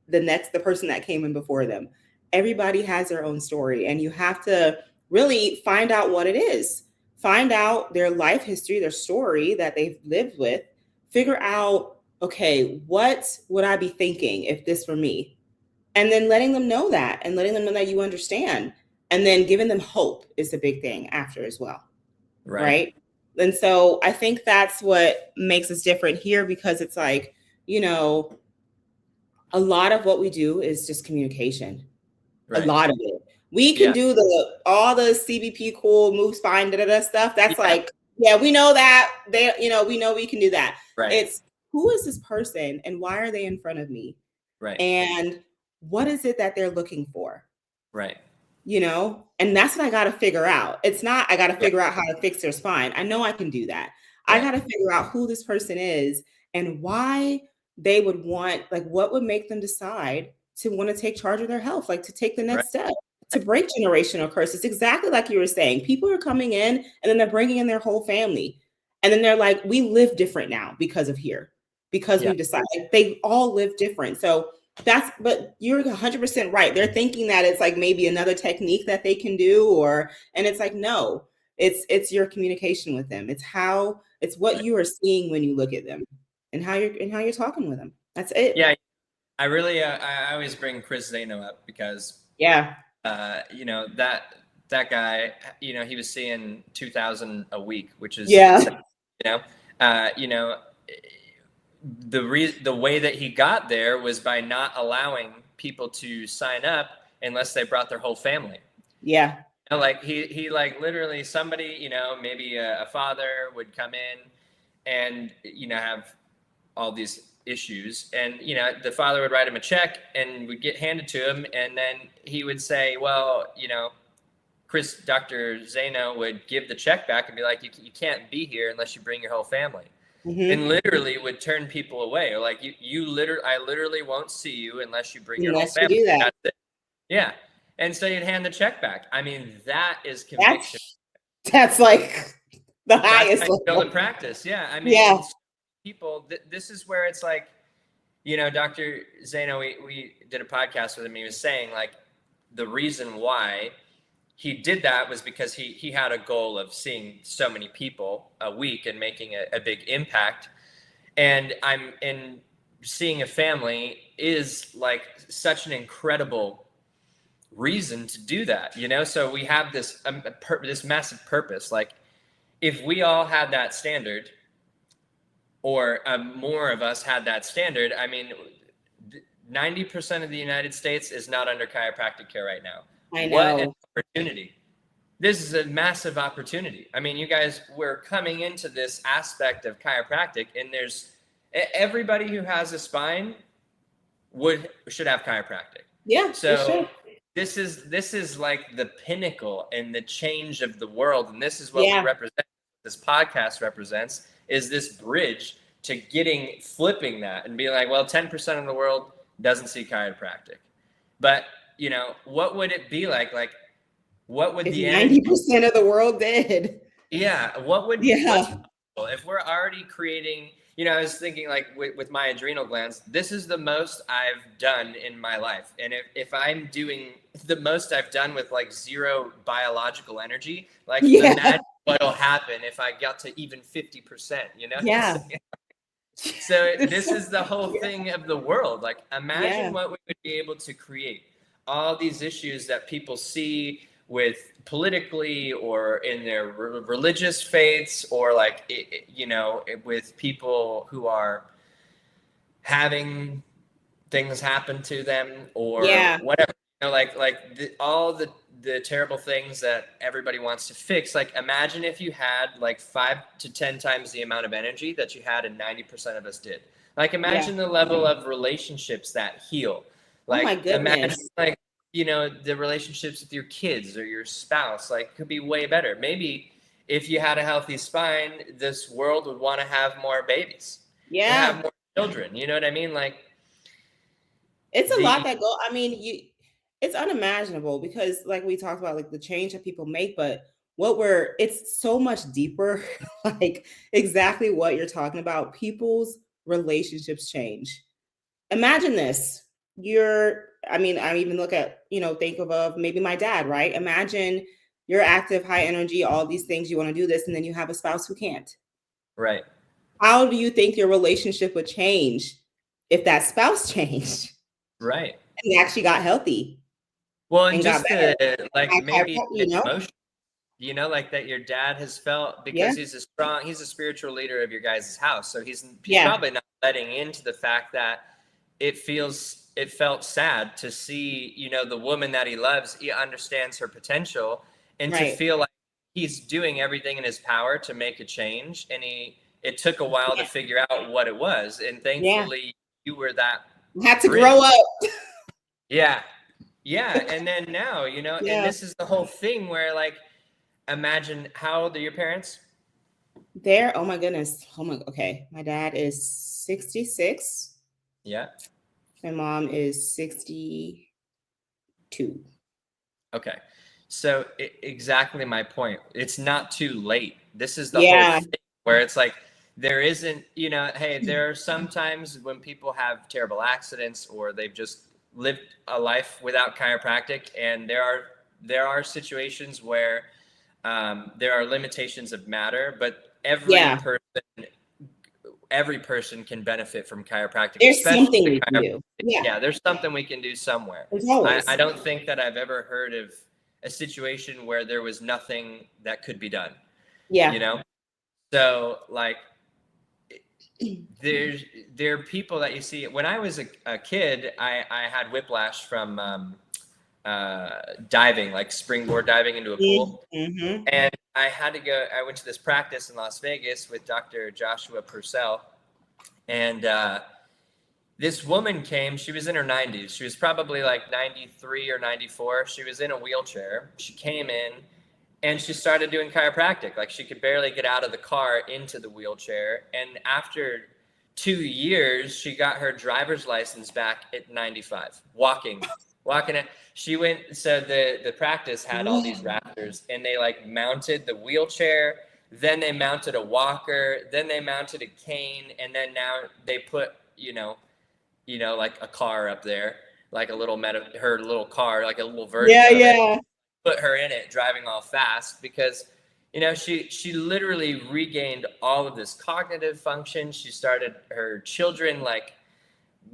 the person that came in before them. Everybody has their own story, and you have to really find out what it is. Find out their life history, their story that they've lived with. Figure out, okay, what would I be thinking if this were me? And then letting them know that and letting them know that you understand. And then giving them hope is the big thing after as well. Right? And so I think that's what makes us different here, because it's like, you know, a lot of what we do is just communication. A lot of it. We can do all the CBP cool move spine stuff. That's like, we know that we know we can do that. It's who is this person and why are they in front of me? And what is it that they're looking for? You know, and that's what I got to figure out. It's not, I got to figure out how to fix their spine. I know I can do that. I got to figure out who this person is and why they would want, like, what would make them decide to want to take charge of their health, like to take the next step, to break generational curses. Exactly like you were saying. People are coming in and then they're bringing in their whole family. And then they're like, we live different now because of here, because we've decided they all live different. So but you're 100% right. They're thinking that it's like maybe another technique that they can do, and it's like, no, it's your communication with them. It's what you are seeing when you look at them and how you're talking with them. That's it. Yeah. I really, I always bring Chris Zano up because, you know, that guy, you know, he was seeing 2,000 a week, which is know, you know, the way that he got there was by not allowing people to sign up unless they brought their whole family. Yeah. You know, like he like literally somebody, you know, maybe a father would come in and, you know, have all these issues, and, you know, the father would write him a check and would get handed to him, and then he would say, well, you know, Dr. Zeno would give the check back and be like, you can't be here unless you bring your whole family. And literally would turn people away. Or like, I literally won't see you unless you bring your whole family. You do that. That's it. Yeah. And so you'd hand the check back. I mean, that is conviction. That's like the highest level. Build a practice. Yeah. I mean, people, this is where it's like, you know, Dr. Zeno, we did a podcast with him. He was saying, like, the reason why he did that was because he had a goal of seeing so many people a week and making a big impact. And seeing a family is like such an incredible reason to do that, you know? So we have this this massive purpose. Like, if we all had that standard, or more of us had that standard, I mean, 90% of the United States is not under chiropractic care right now. I know. What an opportunity. This is a massive opportunity. I mean, you guys, we're coming into this aspect of chiropractic, and there's everybody who has a spine should have chiropractic. Yeah. So this is like the pinnacle and the change of the world. And this is what we represent. This podcast represents is this bridge to flipping that and being like, well, 10% of the world doesn't see chiropractic. But, you know, what would it be like? Like, what would if 90% of the world did? Yeah. What would if we're already creating, you know, I was thinking, like, with my adrenal glands, this is the most I've done in my life. And if I'm doing the most I've done with like zero biological energy, like, imagine what'll happen if I got to even 50%, you know? Yeah. So this is the whole thing of the world. Like, imagine what we would be able to create. All these issues that people see with politically or in their religious faiths, or like, you know, with people who are having things happen to them or whatever, you know, like all the terrible things that everybody wants to fix. Like, imagine if you had like 5 to 10 times the amount of energy that you had and 90% of us did. Like, imagine the level of relationships that heal. Like, oh my goodness. Imagine, like, you know, the relationships with your kids or your spouse, like, could be way better. Maybe if you had a healthy spine, this world would want to have more babies. Have more children. You know what I mean? Like, it's a lot that go. I mean, it's unimaginable, because like we talked about, like the change that people make, but it's so much deeper. Like, exactly what you're talking about. People's relationships change. Imagine this. I even look at, you know, think of maybe my dad, right? Imagine you're active, high energy, all these things, you want to do this, and then you have a spouse who can't. Right. How do you think your relationship would change if that spouse changed? Right. And actually got healthy. Well, and just maybe emotion, you know, like that your dad has felt, because he's a spiritual leader of your guys' house. So he's probably not letting into the fact that it felt sad to see, you know, the woman that he loves, he understands her potential, and to feel like he's doing everything in his power to make a change. And it took a while to figure out what it was. And thankfully you were that. Had to grow up. Yeah. And then now, you know, and this is the whole thing where, like, imagine, how old are your parents? Oh my goodness. Okay. My dad is 66. Yeah. My mom is 62. Okay. So exactly my point. It's not too late. This is the whole thing where it's like, there isn't, you know, hey, there are some times when people have terrible accidents or they've just lived a life without chiropractic. And there are situations where there are limitations of matter, but every person can benefit from chiropractic. There's something we can do. Yeah, there's something we can do somewhere. I don't think that I've ever heard of a situation where there was nothing that could be done. Yeah. You know? So like there are people that you see. When I was a kid, I had whiplash from diving, like springboard diving into a pool. Mm-hmm. And I had to go, I went to this practice in Las Vegas with Dr. Joshua Purcell. And this woman came, she was in her 90s. She was probably like 93 or 94. She was in a wheelchair. She came in and she started doing chiropractic. Like she could barely get out of the car into the wheelchair. And after 2 years, she got her driver's license back at 95, walking it. She went, so the practice had all these rafters and they like mounted the wheelchair, then they mounted a walker, then they mounted a cane, and then now they put, like a car up there, like a little her little car, like a little version of it. Put her in it, driving all fast, because she literally regained all of this cognitive function. She started, her children like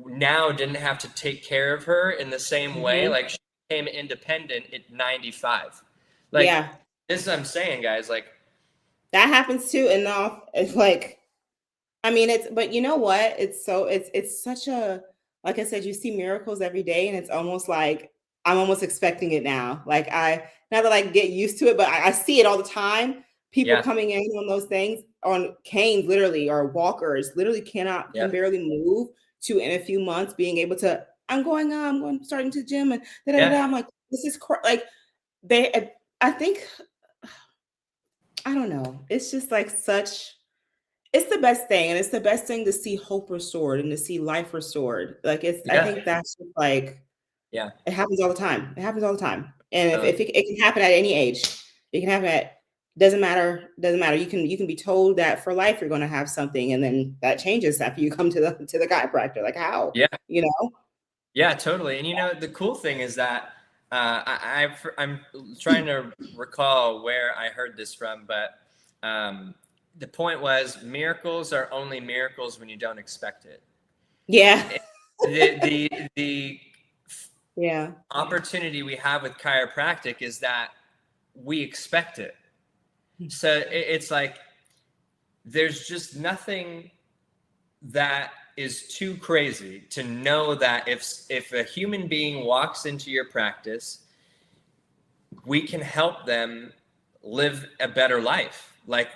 now didn't have to take care of her in the same way. Like she became independent at 95. Like this is what I'm saying, guys. Like that happens too. And it's like, I mean, but you know what? It's such a, like I said, you see miracles every day, and it's almost like I'm almost expecting it now. Like now that I get used to it, but I see it all the time. People coming in on those things on canes, literally, or walkers, literally can barely move, to in a few months being able to, I'm starting to gym, and I'm like, this is like I think, I don't know. It's just like it's the best thing. And it's the best thing to see hope restored and to see life restored. Like I think that's just like, it happens all the time. It happens all the time. And if it can happen at any age, it can happen doesn't matter. You can be told that for life you're going to have something, and then that changes after you come to the chiropractor. Like how? Yeah, totally. And the cool thing is that I'm trying to recall where I heard this from, but the point was, miracles are only miracles when you don't expect it. The opportunity we have with chiropractic is that we expect it. So it's like there's just nothing that is too crazy to know that if a human being walks into your practice, we can help them live a better life. Like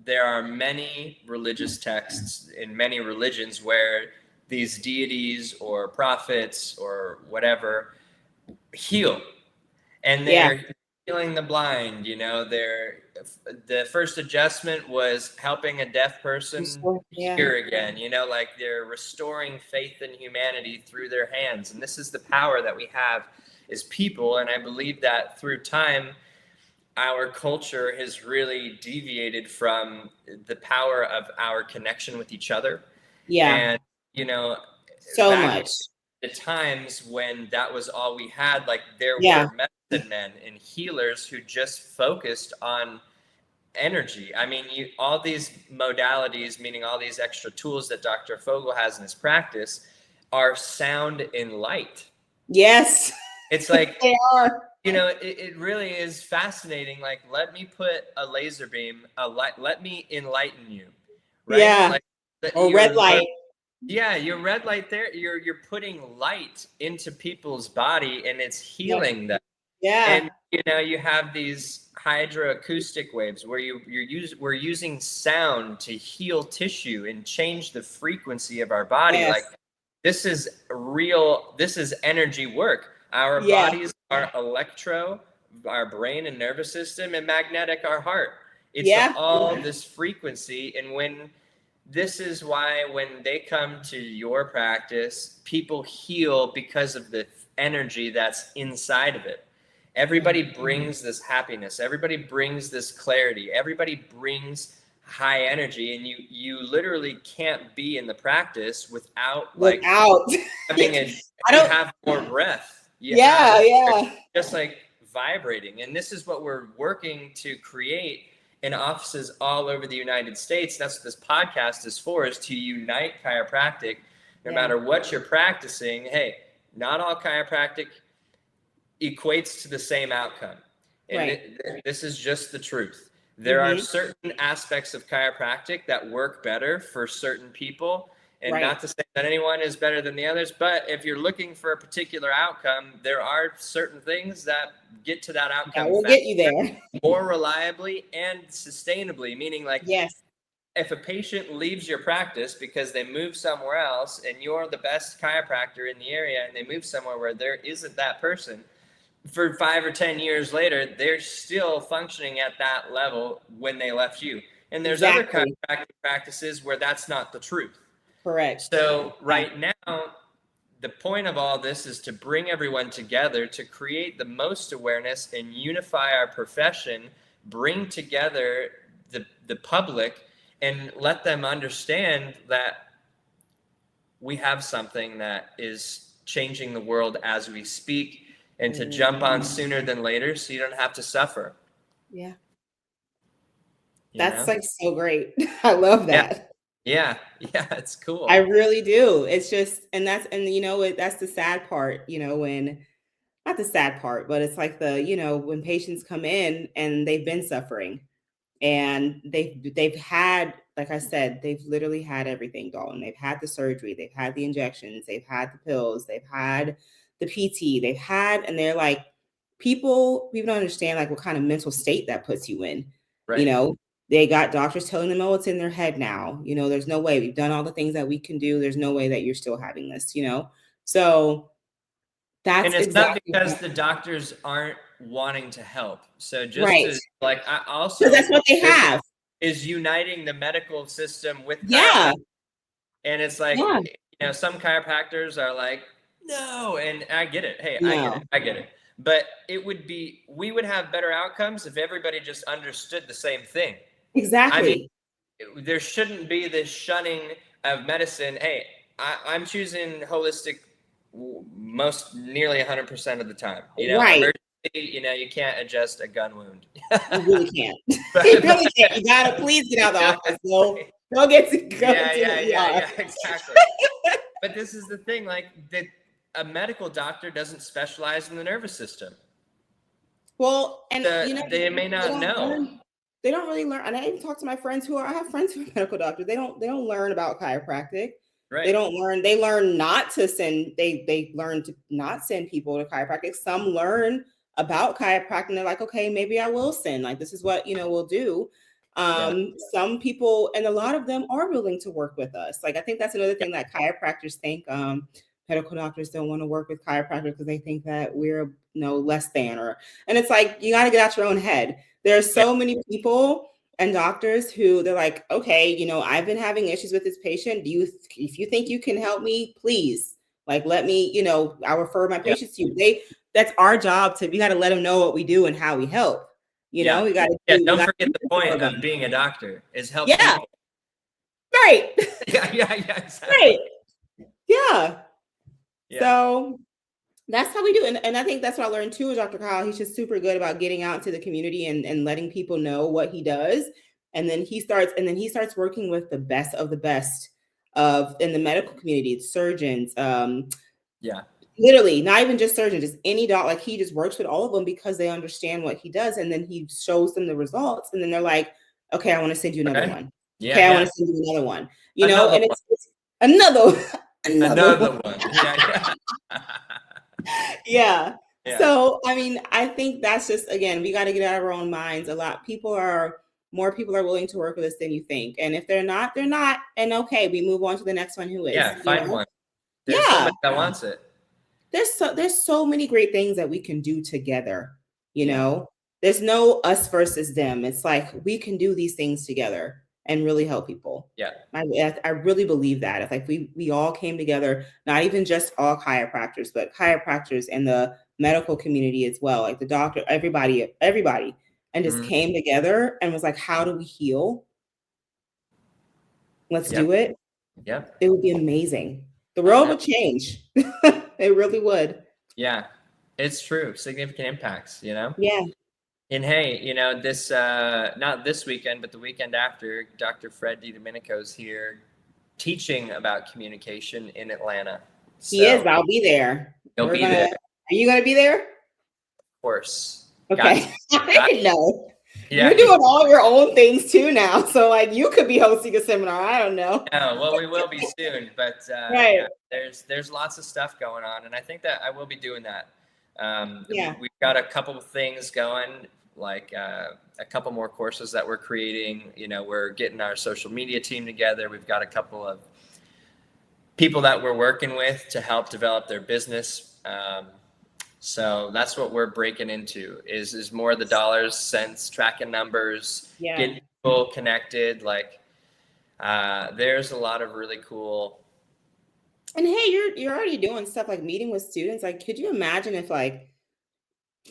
there are many religious texts in many religions where these deities or prophets or whatever heal, and they're healing the blind. The first adjustment was helping a deaf person hear again. Like they're restoring faith in humanity through their hands. And this is the power that we have as people. And I believe that through time, our culture has really deviated from the power of our connection with each other. And, so much. The times when that was all we had, like there were medicine men and healers who just focused on energy. I mean, all these modalities, meaning all these extra tools that Dr. Fogel has in his practice, are sound and light. Yes. It's like they are. It really is fascinating. Like, let me put a laser beam, let me enlighten you. Right? Yeah. Or red light. Yeah, your red light there, you're putting light into people's body, and it's healing them. And you have these hydroacoustic waves where we're using sound to heal tissue and change the frequency of our body. Like this is real, this is energy work. Our bodies are electro, our brain and nervous system, and magnetic, our heart. It's all this frequency. And this is why when they come to your practice, people heal because of the energy that's inside of it. Everybody brings this happiness. Everybody brings this clarity. Everybody brings high energy, and you literally can't be in the practice without having have more breath. Just like vibrating. And this is what we're working to create in offices all over the United States. That's what this podcast is for, is to unite chiropractic. No matter what you're practicing, hey, not all chiropractic equates to the same outcome. And this is just the truth. There are certain aspects of chiropractic that work better for certain people. And not to say that anyone is better than the others, but if you're looking for a particular outcome, there are certain things that get to that outcome that will get you there more reliably and sustainably. Meaning, like, yes, if a patient leaves your practice because they move somewhere else and you're the best chiropractor in the area and they move somewhere where there isn't that person, for 5 or 10 years later, they're still functioning at that level when they left you. And there's other chiropractic practices where that's not the truth. correct. So right now, the point of all this is to bring everyone together to create the most awareness and unify our profession, bring together the public and let them understand that we have something that is changing the world as we speak, and to jump on sooner than later so you don't have to suffer. Yeah. That's like so great. I love that. Yeah, it's cool. I really do. It's just, and that's the sad part, when, not the sad part, but it's like when patients come in and they've been suffering and they've had, like I said, they've literally had everything, Dalton. They've had the surgery, they've had the injections, they've had the pills, they've had the PT, and they're like, people don't understand like what kind of mental state that puts you in. Right. They got doctors telling them, oh, it's in their head now. There's no way, we've done all the things that we can do. There's no way that you're still having this, So that's, and it's exactly not because the doctors aren't wanting to help. So just right. I also, that's what they have, is uniting the medical system with chiropractic. And it's like, some chiropractors are like, no, and I get it. Hey, I get it. But we would have better outcomes if everybody just understood the same thing. Exactly. I mean, there shouldn't be this shunning of medicine. Hey, I'm choosing holistic nearly 100% of the time. Right. You can't adjust a gun wound. You really can't. You really can't. You gotta please get out of the office. Go get to go. Yeah, exactly. But this is the thing, like a medical doctor doesn't specialize in the nervous system. Well, and they may not know. They don't really learn. And I even talk to my friends I have friends who are medical doctors. They don't learn about chiropractic. Right. They learn not to send, they learn to not send people to chiropractic. Some learn about chiropractic and they're like, okay, maybe I will send, like, this is what, we'll do. Some people, and a lot of them are willing to work with us. Like, I think that's another thing that chiropractors think, medical doctors don't want to work with chiropractors because they think that we're less than, and it's like, you got to get out your own head. There's so many people and doctors who they're like, okay, I've been having issues with this patient. If you think you can help me, please, like, let me, I'll refer my patients to you. That's our job we got to let them know what we do and how we help. We got to. Don't forget the point of being a doctor is help people. Right. Exactly. Right. Yeah. So that's how we do. And I think that's what I learned too with Dr. Kyle. He's just super good about getting out into the community and letting people know what he does. And then he starts working with the best of the best in the medical community, surgeons. Literally, not even just surgeons, just any doc. Like, he just works with all of them because they understand what he does. And then he shows them the results. And then they're like, okay, I want to send you another one. I want to send you another one. And it's another one. Yeah. So, I mean, I think that's just, again, we got to get out of our own minds. More people are willing to work with us than you think. And if they're not, they're not. And okay, we move on to the next one who is. Find one. There's somebody that wants it. There's so many great things that we can do together. There's no us versus them. It's like, we can do these things together and really help people. I really believe that. If like we all came together, not even just all chiropractors, but chiropractors and the medical community as well, like the doctor, everybody, and just came together and was like, how do we heal? Let's do it. It would be amazing. The world would change. It really would. Yeah, it's true. Significant impacts, Yeah. And hey, this not this weekend, but the weekend after, Dr. Fred DiDomenico is here teaching about communication in Atlanta. He is. I'll be there. He'll be there. Are you going to be there? Of course. Okay. I didn't know. Yeah. You're doing all your own things too now. So like you could be hosting a seminar. I don't know. No, well, we will be soon, but Right. yeah, there's lots of stuff going on, and I think that I will be doing that. Yeah. We've got a couple of things going, like a couple more courses that we're creating. You know, we're getting our social media team together. We've got a couple of people that we're working with to help develop their business. So that's what we're breaking into is more the dollars, cents, tracking numbers, Yeah. getting people connected. Like there's a lot of really cool. And hey, you're already doing stuff like meeting with students. Like, could you imagine if like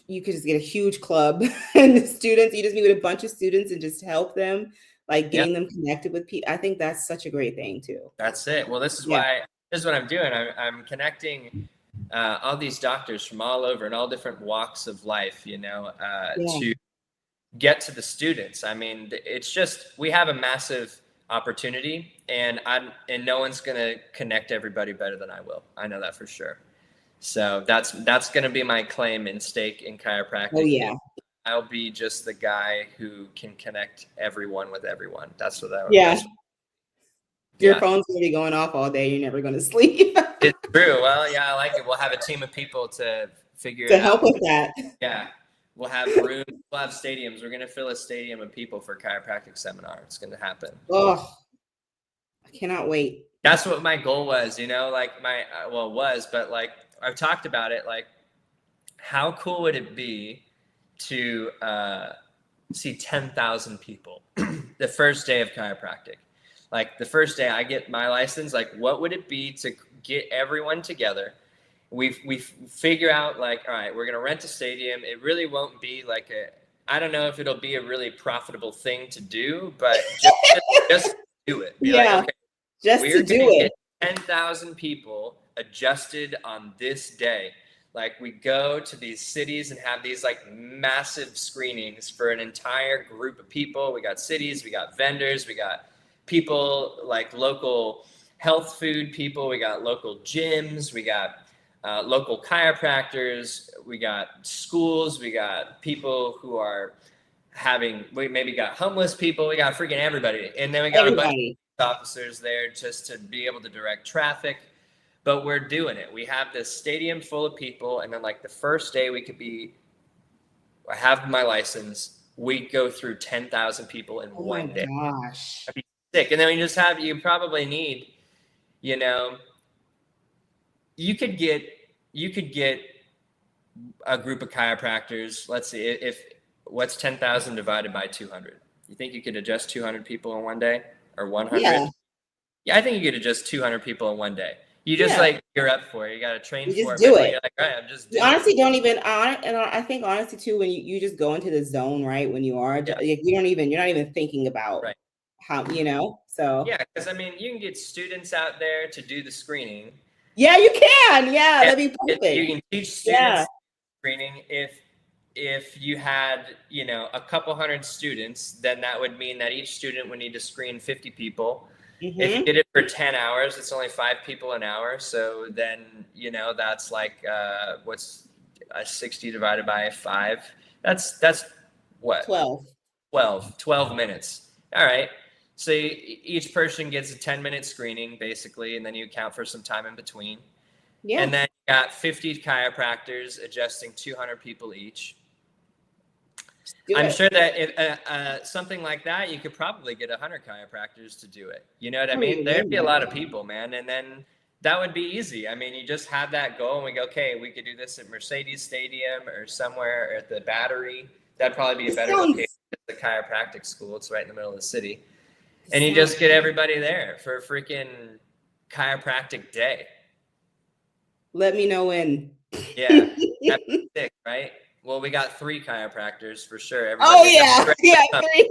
you could just get a huge club and the students, you just meet with a bunch of students and just help them, like getting them connected with people? I think that's such a great thing too. That's it. Well, this is what I'm doing. I'm connecting all these doctors from all over and all different walks of life, you know, to get to the students. I mean, it's just, we have a massive opportunity, and no one's going to connect everybody better than I will. I know that for sure. So that's going to be my claim and stake in chiropractic. Oh yeah. I'll be just the guy who can connect everyone with everyone. That's what I would. Yeah. Your phone's going to be going off all day. You're never going to sleep. It's true. Well, yeah, I like it. We'll have a team of people to figure it out. To help with that. Yeah. We'll have rooms. We'll have stadiums. We're going to fill a stadium of people for chiropractic seminar. It's going to happen. Oh, I cannot wait. That's what my goal was, you know, like but like I've talked about it. Like, how cool would it be to see 10,000 people the first day of chiropractic? Like the first day I get my license, like what would it be to get everyone together? We figure out like, all right, we're going to rent a stadium. It really won't be like I don't know if it'll be a really profitable thing to do, but just do it. Be like, okay, just to do it. 10,000 people adjusted on this day. Like we go to these cities and have these like massive screenings for an entire group of people. We got cities, we got vendors, we got people like local health food people, we got local gyms, we got local chiropractors, we got schools, we got people who are we maybe got homeless people, we got freaking everybody. And then we got a bunch of officers there just to be able to direct traffic. But we're doing it. We have this stadium full of people, and then like the first day I have my license, we go through 10,000 people in one day. Oh my gosh. That'd be sick. And then you probably need, you know, you could get a group of chiropractors. Let's see, what's 10,000 divided by 200? You think you could adjust 200 people in one day, or 100? Yeah, I think you could adjust 200 people in one day. You just like you're up for it. You got to train for it. Just do it. You're like, all right, I'm just doing honestly, don't even. And I think honestly too, when you just go into the zone, right? When you are, you're not even thinking about how, you know. So yeah, because I mean, you can get students out there to do the screening. Yeah, you can. Yeah, that'd be perfect. You can teach students screening. If you had, you know, a couple hundred students, then that would mean that each student would need to screen 50 people. Mm-hmm. If you did it for 10 hours, it's only 5 people an hour. So then, you know, that's like, what's 60 divided by 5? That's what? 12 minutes. All right. So each person gets a 10-minute screening basically, and then you account for some time in between. Yeah. And then you got 50 chiropractors adjusting 200 people each. I'm sure that if something like that, you could probably get 100 chiropractors to do it. You know what I mean? There'd be a lot of people, man. And then that would be easy. I mean, you just have that goal and we go, okay, we could do this at Mercedes Stadium or somewhere at the Battery. That'd probably be a better location at the chiropractic school. It's right in the middle of the city. And you just get everybody there for a freaking chiropractic day. Let me know when. Yeah, that'd be sick, right? Well, we got 3 chiropractors for sure. Everybody 3.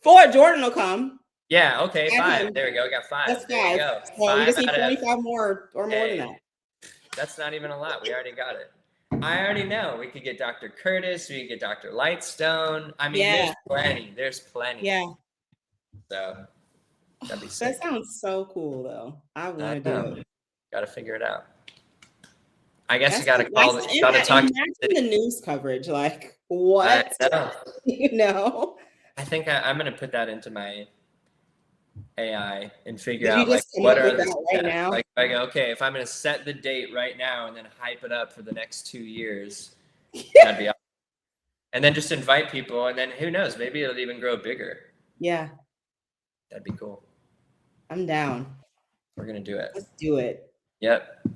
4. Jordan will come. Yeah, okay, 5. There we go. We got 5. That's 5. There you go. So we just need 25 more or more than that. That's not even a lot. We already got it. I already know. We could get Dr. Curtis. We could get Dr. Lightstone. I mean, there's plenty. There's plenty. Yeah. So that'd be sick. That sounds so cool, though. I want to do it. Got to figure it out. I guess you got to call it. Got to talk. Imagine the news coverage. Like, what? You know? I think I'm going to put that into my AI and figure Did you out like just come what up are with the that right steps. now? Like I go, okay, if I'm going to set the date right now and then hype it up for the next 2 years, that'd be awesome. And then just invite people, and then who knows, maybe it'll even grow bigger. Yeah, That'd be cool. I'm down. We're going to do it. Let's do it. Yep.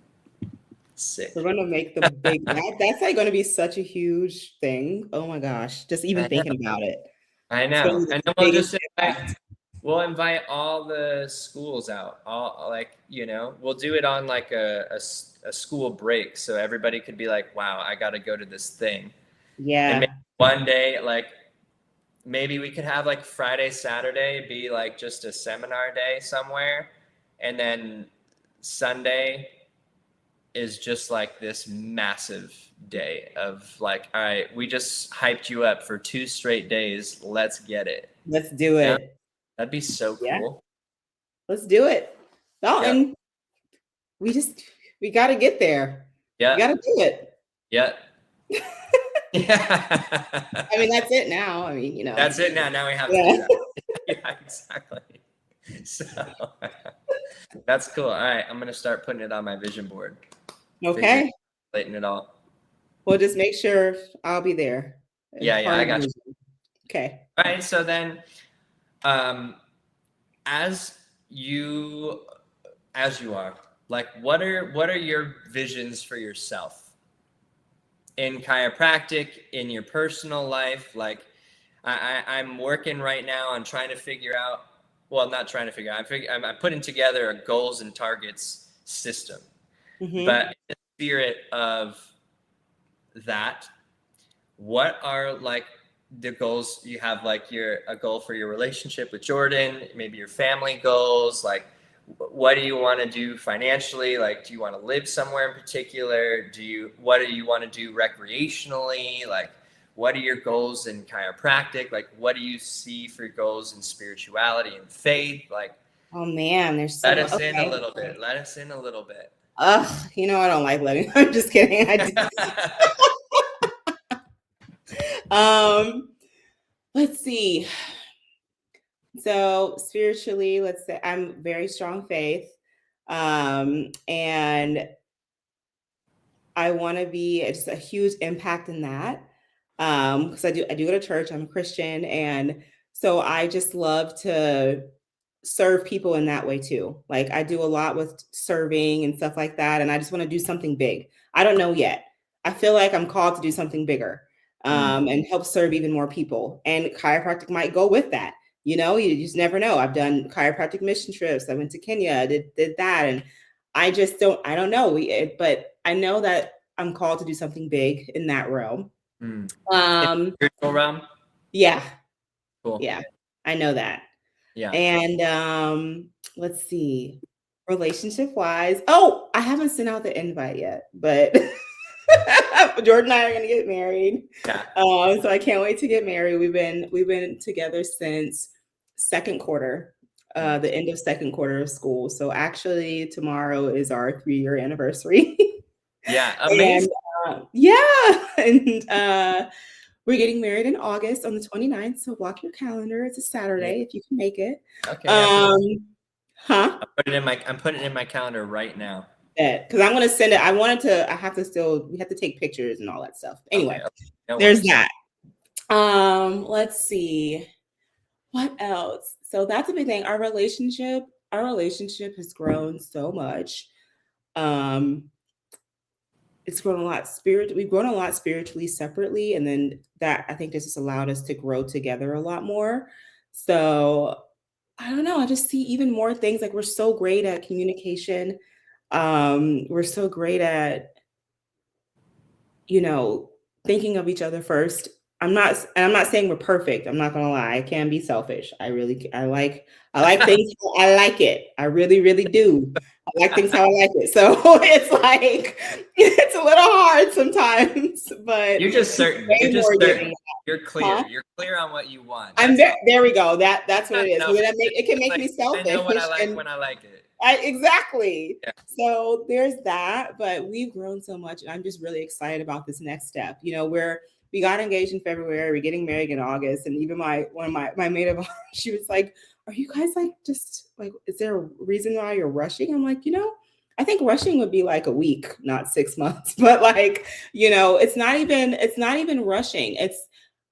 Sick. We're gonna make the big that's like gonna be such a huge thing. Oh my gosh, just even I know. thinking about it. I It's gonna know. be And the then biggest impact. we'll invite all the schools out. All like, we'll do it on like a school break. So everybody could be like, wow, I got to go to this thing. And maybe Yeah. one day, like maybe we could have like Friday, Saturday be like just a seminar day somewhere. And then Sunday is just like this massive day of like, all right, we just hyped you up for 2 straight days. Let's get it. Let's do Yeah, it. that'd be so Yeah. cool. Let's do it. Dalton, we gotta get there. Yeah. We gotta do it. Yeah. I mean, that's it now. I mean, That's it now. Now we have to Yeah. do that. Yeah, exactly. So that's cool. All right. I'm going to start putting it on my vision board. Okay. Relating it all. Well, just make sure I'll be there. Yeah, I got you. Okay. All right. So then, as you are, like, what are your visions for yourself in chiropractic, in your personal life? Like, I'm working right now on trying to figure out. Well, not trying to figure out. I'm putting together a goals and targets system. Mm-hmm. But in the spirit of that, what are like the goals you have? Like a goal for your relationship with Jordan, maybe your family goals. Like, what do you want to do financially? Like, do you want to live somewhere in particular? What do you want to do recreationally? Like, what are your goals in chiropractic? Like, what do you see for goals in spirituality and faith? Like, oh man, there's so let us in a little bit. Let us in a little bit. Ugh, I don't like letting. I'm just kidding. Let's see. So spiritually, let's say I'm very strong faith, and I want to be just a huge impact in that. Because I do go to church. I'm a Christian, and so I just love to serve people in that way too. Like I do a lot with serving and stuff like that, and I just want to do something big. I don't know yet. I feel like I'm called to do something bigger, and help serve even more people. And chiropractic might go with that. You just never know. I've done chiropractic mission trips. I went to Kenya, did that, and I don't know. But I know that I'm called to do something big in that realm. Spiritual realm? Yeah. Cool. Yeah. I know that. Yeah. And let's see. Relationship wise. Oh, I haven't sent out the invite yet, but Jordan and I are gonna get married. Yeah. So I can't wait to get married. We've been together since second quarter, the end of second quarter of school. So actually tomorrow is our 3-year anniversary. Yeah, amazing. And, yeah. And we're getting married in August on the 29th. So block your calendar. It's a Saturday if you can make it. Okay. Huh? I'm putting it in my calendar right now. Because I'm gonna send it. We have to take pictures and all that stuff. Anyway, Okay. No there's worries. that. Let's see. What else? So that's a big thing. Our relationship has grown so much. It's grown a lot we've grown a lot spiritually separately, and then that I think this has allowed us to grow together a lot more. So I don't know, I just see even more things. Like we're so great at communication. We're so great at thinking of each other first. I'm not saying we're perfect. I'm not gonna lie. I can be selfish. I like things how I like it. I really, really do. I like things how I like it. So it's like it's a little hard sometimes, but you're just certain. You're clear. Huh? You're clear on what you want. There we go. That's what it is. It can make me selfish. I know what I like when I like it. Exactly. Yeah. So there's that, but we've grown so much, and I'm just really excited about this next step. We're we got engaged in February, we're getting married in August. And even one of my maid of honor, she was like, are you guys like, just like, is there a reason why you're rushing? I'm like, I think rushing would be like a week, not 6 months, but like, it's not even rushing.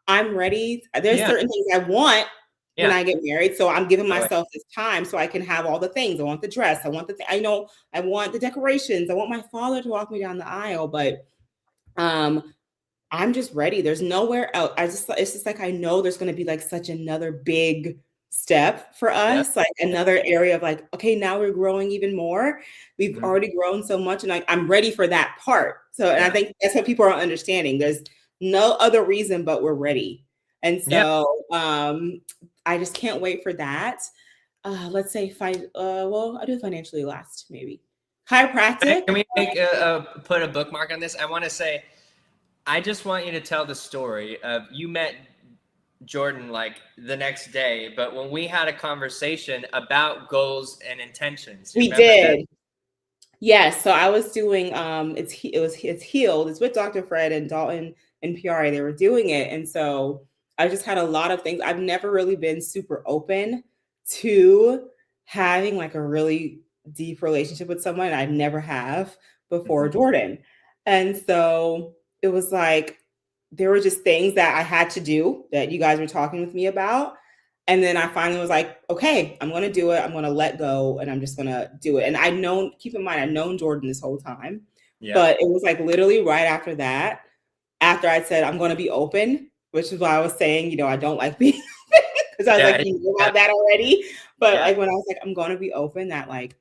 I'm ready. There's certain things I want when I get married. So I'm giving myself this time so I can have all the things. I want the dress. I want I want the decorations. I want my father to walk me down the aisle, but I'm just ready. There's nowhere else. It's just like, I know there's going to be like such another big step for us, like another area of like, okay, now we're growing even more. We've already grown so much, and like, I'm ready for that part. So, and I think that's what people are understanding. There's no other reason, but we're ready. And so, I just can't wait for that. Let's say, I'll do financially last, maybe. Chiropractic. Can we put a bookmark on this? I want to say, I just want you to tell the story of you met Jordan like the next day, but when we had a conversation about goals and intentions. We did. Yes. So I was doing it's Healed. It's with Dr. Fred and Dalton and PRA. They were doing it. And so I just had a lot of things. I've never really been super open to having like a really deep relationship with someone. I never have before Jordan. And so it was like, there were just things that I had to do that you guys were talking with me about. And then I finally was like, okay, I'm going to do it. I'm going to let go, and I'm just going to do it. And keep in mind, I've known Jordan this whole time, but it was like literally right after that, after I said, I'm going to be open, which is why I was saying, I don't like being open, because I was like, you know about that already. But like, when I was like, I'm going to be open, that like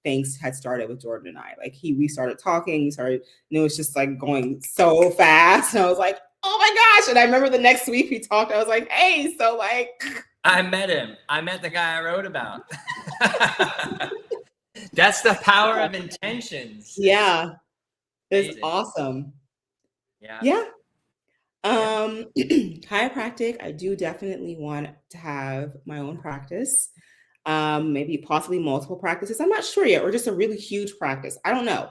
things had started with Jordan and I, like we started talking, and it was just like going so fast. And I was like, oh my gosh. And I remember the next week we talked, I was like, hey, so like, I met him. I met the guy I wrote about. That's the power of intentions. Yeah. It's awesome. Yeah. Chiropractic, I do definitely want to have my own practice. Maybe possibly multiple practices. I'm not sure yet, or just a really huge practice. I don't know.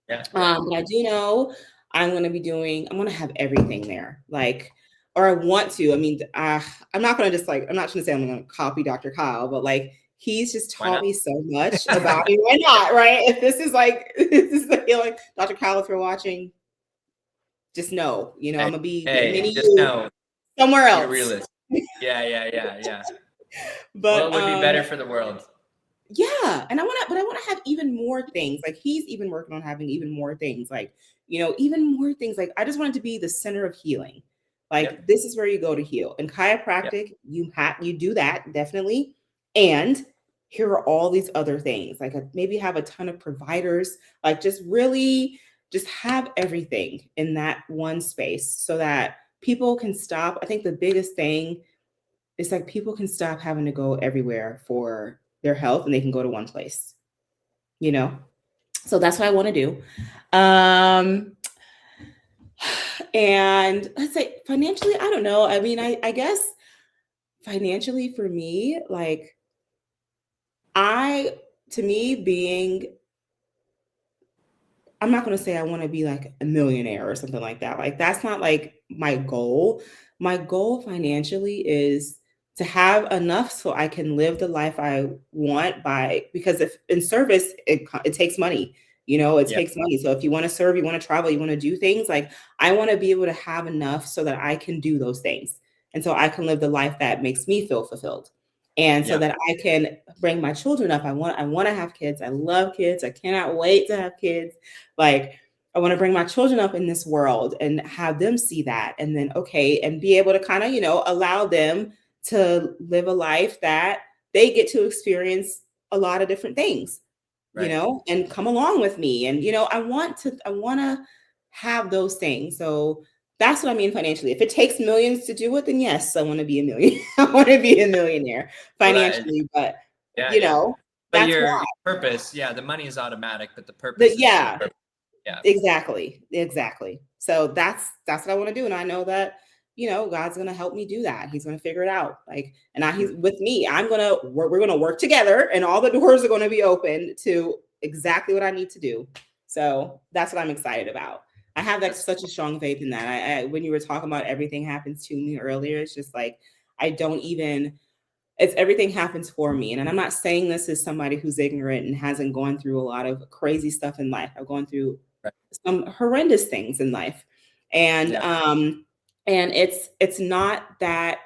But I do know I'm going to have everything there. Like, or I want to. I mean, I'm not going to just like, I'm not going to say I'm going to copy Dr. Kyle, but like, he's just taught me so much about me. Why not? Right? If this is like, like Dr. Kyle, if you're watching, just know, I'm going to be somewhere else. You're realist. Yeah. But what would be better for the world? Yeah. And I want to have even more things. Like, he's even working on having even more things. Like, even more things. Like, I just want it to be the center of healing. Like, this is where you go to heal. And chiropractic, you do that, definitely. And here are all these other things. Like, maybe have a ton of providers. Like, just really just have everything in that one space so that people can stop. I think the biggest thing is like, people can stop having to go everywhere for their health, and they can go to one place, So that's what I want to do. And let's say financially, I don't know. I mean, I guess financially for me, like, I'm not going to say I want to be like a millionaire or something like that. Like, that's not like my goal. My goal financially is to have enough so I can live the life I want because if in service, it takes money, it takes money. So if you want to serve, you want to travel, you want to do things, like, I want to be able to have enough so that I can do those things. And so I can live the life that makes me feel fulfilled. And so that I can bring my children up. I want to have kids. I love kids. I cannot wait to have kids. Like, I want to bring my children up in this world and have them see that. And then, and be able to kind of, allow them to live a life that they get to experience a lot of different things, and come along with me. And, I want to have those things. So that's what I mean financially. If it takes millions to do it, then yes, I want to be a millionaire. I want to be a millionaire financially, but but that's your purpose, the money is automatic, but the purpose is exactly. So that's what I want to do. And I know that, God's going to help me do that. He's going to figure it out. Like, and he's with me. We're going to work together, and all the doors are going to be open to exactly what I need to do. So that's what I'm excited about. I have like such a strong faith in that. When you were talking about everything happens to me earlier, it's just like I don't even. It's everything happens for me, and I'm not saying this as somebody who's ignorant and hasn't gone through a lot of crazy stuff in life. I've gone through Right. some horrendous things in life, and Yeah. and it's not that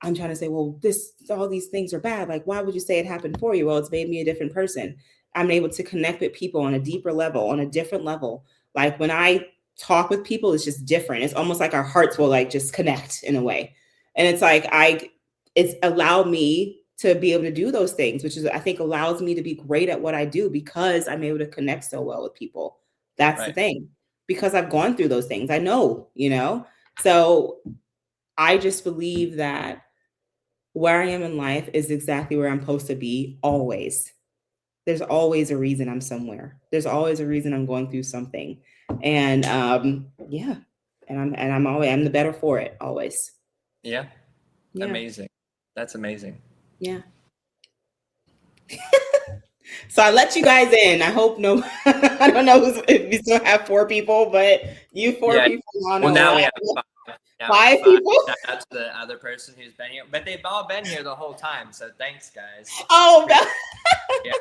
I'm trying to say, well, this all these things are bad. Like, why would you say it happened for you? Well, it's made me a different person. I'm able to connect with people on a deeper level, on a different level. Like when I talk with people, it's just different. It's almost like our hearts will like just connect in a way. And it's like it's allowed me to be able to do those things, which is I think allows me to be great at what I do because I'm able to connect so well with people. That's the Right. thing. Because I've gone through those things. I know, you know. So I just believe that where I am in life is exactly where I'm supposed to be always. There's always a reason I'm somewhere. There's always a reason I'm going through something. And yeah. I'm the better for it always. Yeah. Yeah. Amazing. That's amazing. Yeah. So I let you guys in. I hope no, I don't know if we still have 4 people, but you 4 Yeah. people. I don't Well, know now what. we have 5. Now we have 5 5. people? Shout out to the other person who's been here, but they've all been here the whole time. So thanks, guys. Oh, Yeah,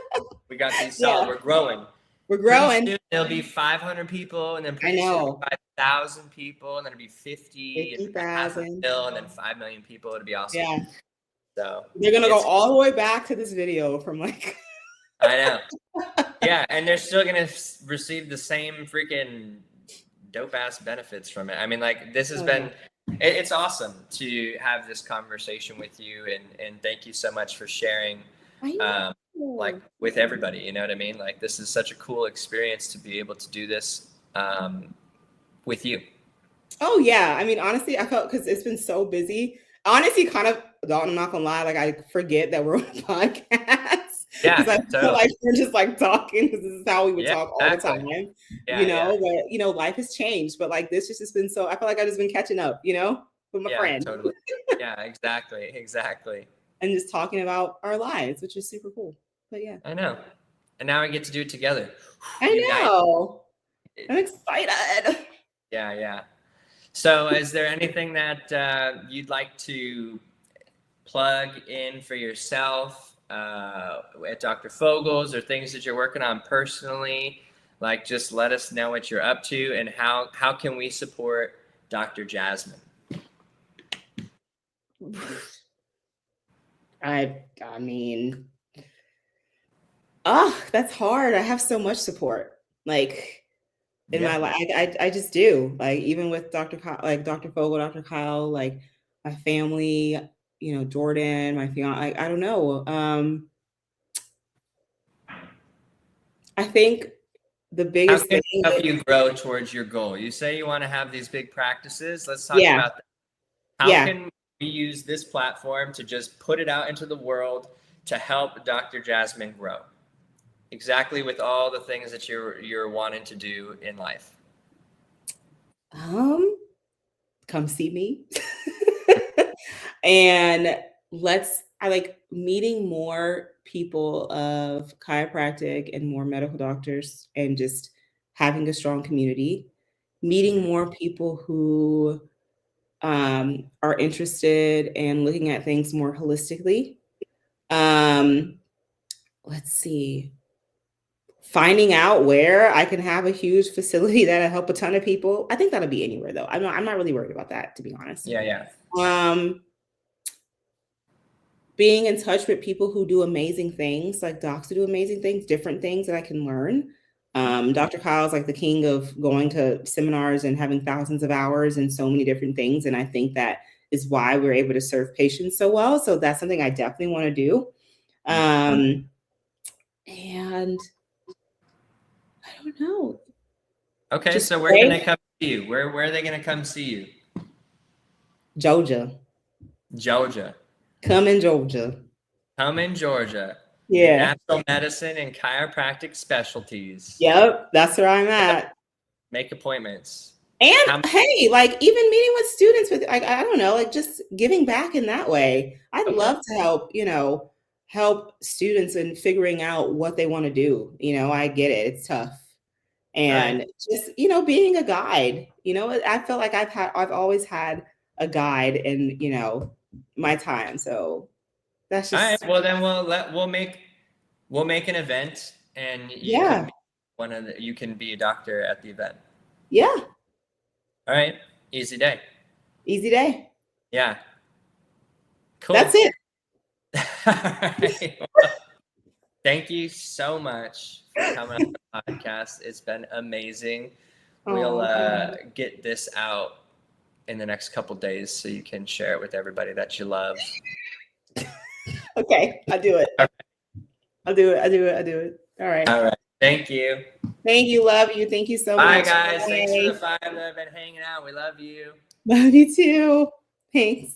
we got these Yeah. solid. We're growing. We're Pretty growing. soon there'll be 500 people, and then I pretty soon it'll know. be 5,000 people, and then it'll be 50, and half a 50,000. million, and then 5 million people. It'll be awesome. Yeah. So They're gonna go it's- all the way back to this video from like. I know. Yeah, and they're still gonna receive the same freaking dope ass benefits from it. I mean, like this has been. It's awesome to have this conversation with you, and thank you so much for sharing. Like with everybody, you know what I mean? Like this is such a cool experience to be able to do this with you. Oh yeah, I mean honestly, I felt because it's been so busy. Honestly, kind of, Dalton, I'm not gonna lie, like I forget that we're on a podcast. Yeah, Because I feel totally. like we're just like talking because this is how we would talk all the exactly. time. Yeah, you know, but you know, life has changed. But like this just has been so I feel like I've just been catching up, you know, with my friend. Totally. Yeah, exactly. And just talking about our lives, which is super cool. But yeah. I know. And now we get to do it together. I know. I'm excited. Yeah. So is there anything that you'd like to plug in for yourself at Dr. Fogel's, or things that you're working on personally? Like just let us know what you're up to, and how can we support Dr. Jasmine? I mean, that's hard. I have so much support. Like in my life, I just do. Like even with Dr. Dr. Fogel, Dr. Kyle, like my family, you know, Jordan, my fiance. I don't know. I think the biggest thing help you grow towards your goal. You say you want to have these big practices. Let's talk about that. How can we use this platform to just put it out into the world to help Dr. Jasmine grow? Exactly, with all the things that you're wanting to do in life. Come see me. And I like meeting more people of chiropractic and more medical doctors, and just having a strong community, meeting more people who are interested in looking at things more holistically. Let's see. Finding out where I can have a huge facility that'll help a ton of people. I think that'll be anywhere though. I'm not really worried about that, to be honest. Yeah. Being in touch with people who do amazing things, like docs who do amazing things, different things that I can learn. Dr. Kyle's like the king of going to seminars and having thousands of hours and so many different things. And I think that is why we're able to serve patients so well. So that's something I definitely want to do. And I don't know. Okay, so where can they come see you? Where are they going to come see you? Georgia. Come in Georgia. Yeah. Natural medicine and chiropractic specialties. Yep, that's where I'm at. Make appointments. And hey, like even meeting with students with, like, I don't know, like just giving back in that way. I'd love to help, help students in figuring out what they want to do. I get it. It's tough. and Right. just, being a guide. I feel like I've always had a guide in, my time. So that's All right. just, Well, then we'll make an event, and you can yeah, be you can be a doctor at the event. yeah, All right. Easy day. easy day. Yeah. That's Cool. it. All right. Thank you so much for coming on the podcast. It's been amazing. We'll Oh, get this out in the next couple days so you can share it with everybody that you love. okay. I'll do it. I'll do it. I'll do it. I'll do it. All right. All right. Thank you. Thank you. Love you. Thank you so Bye, much. guys. Thanks for the Bye. 5 that have been hanging out. We love you. Love you too. Thanks.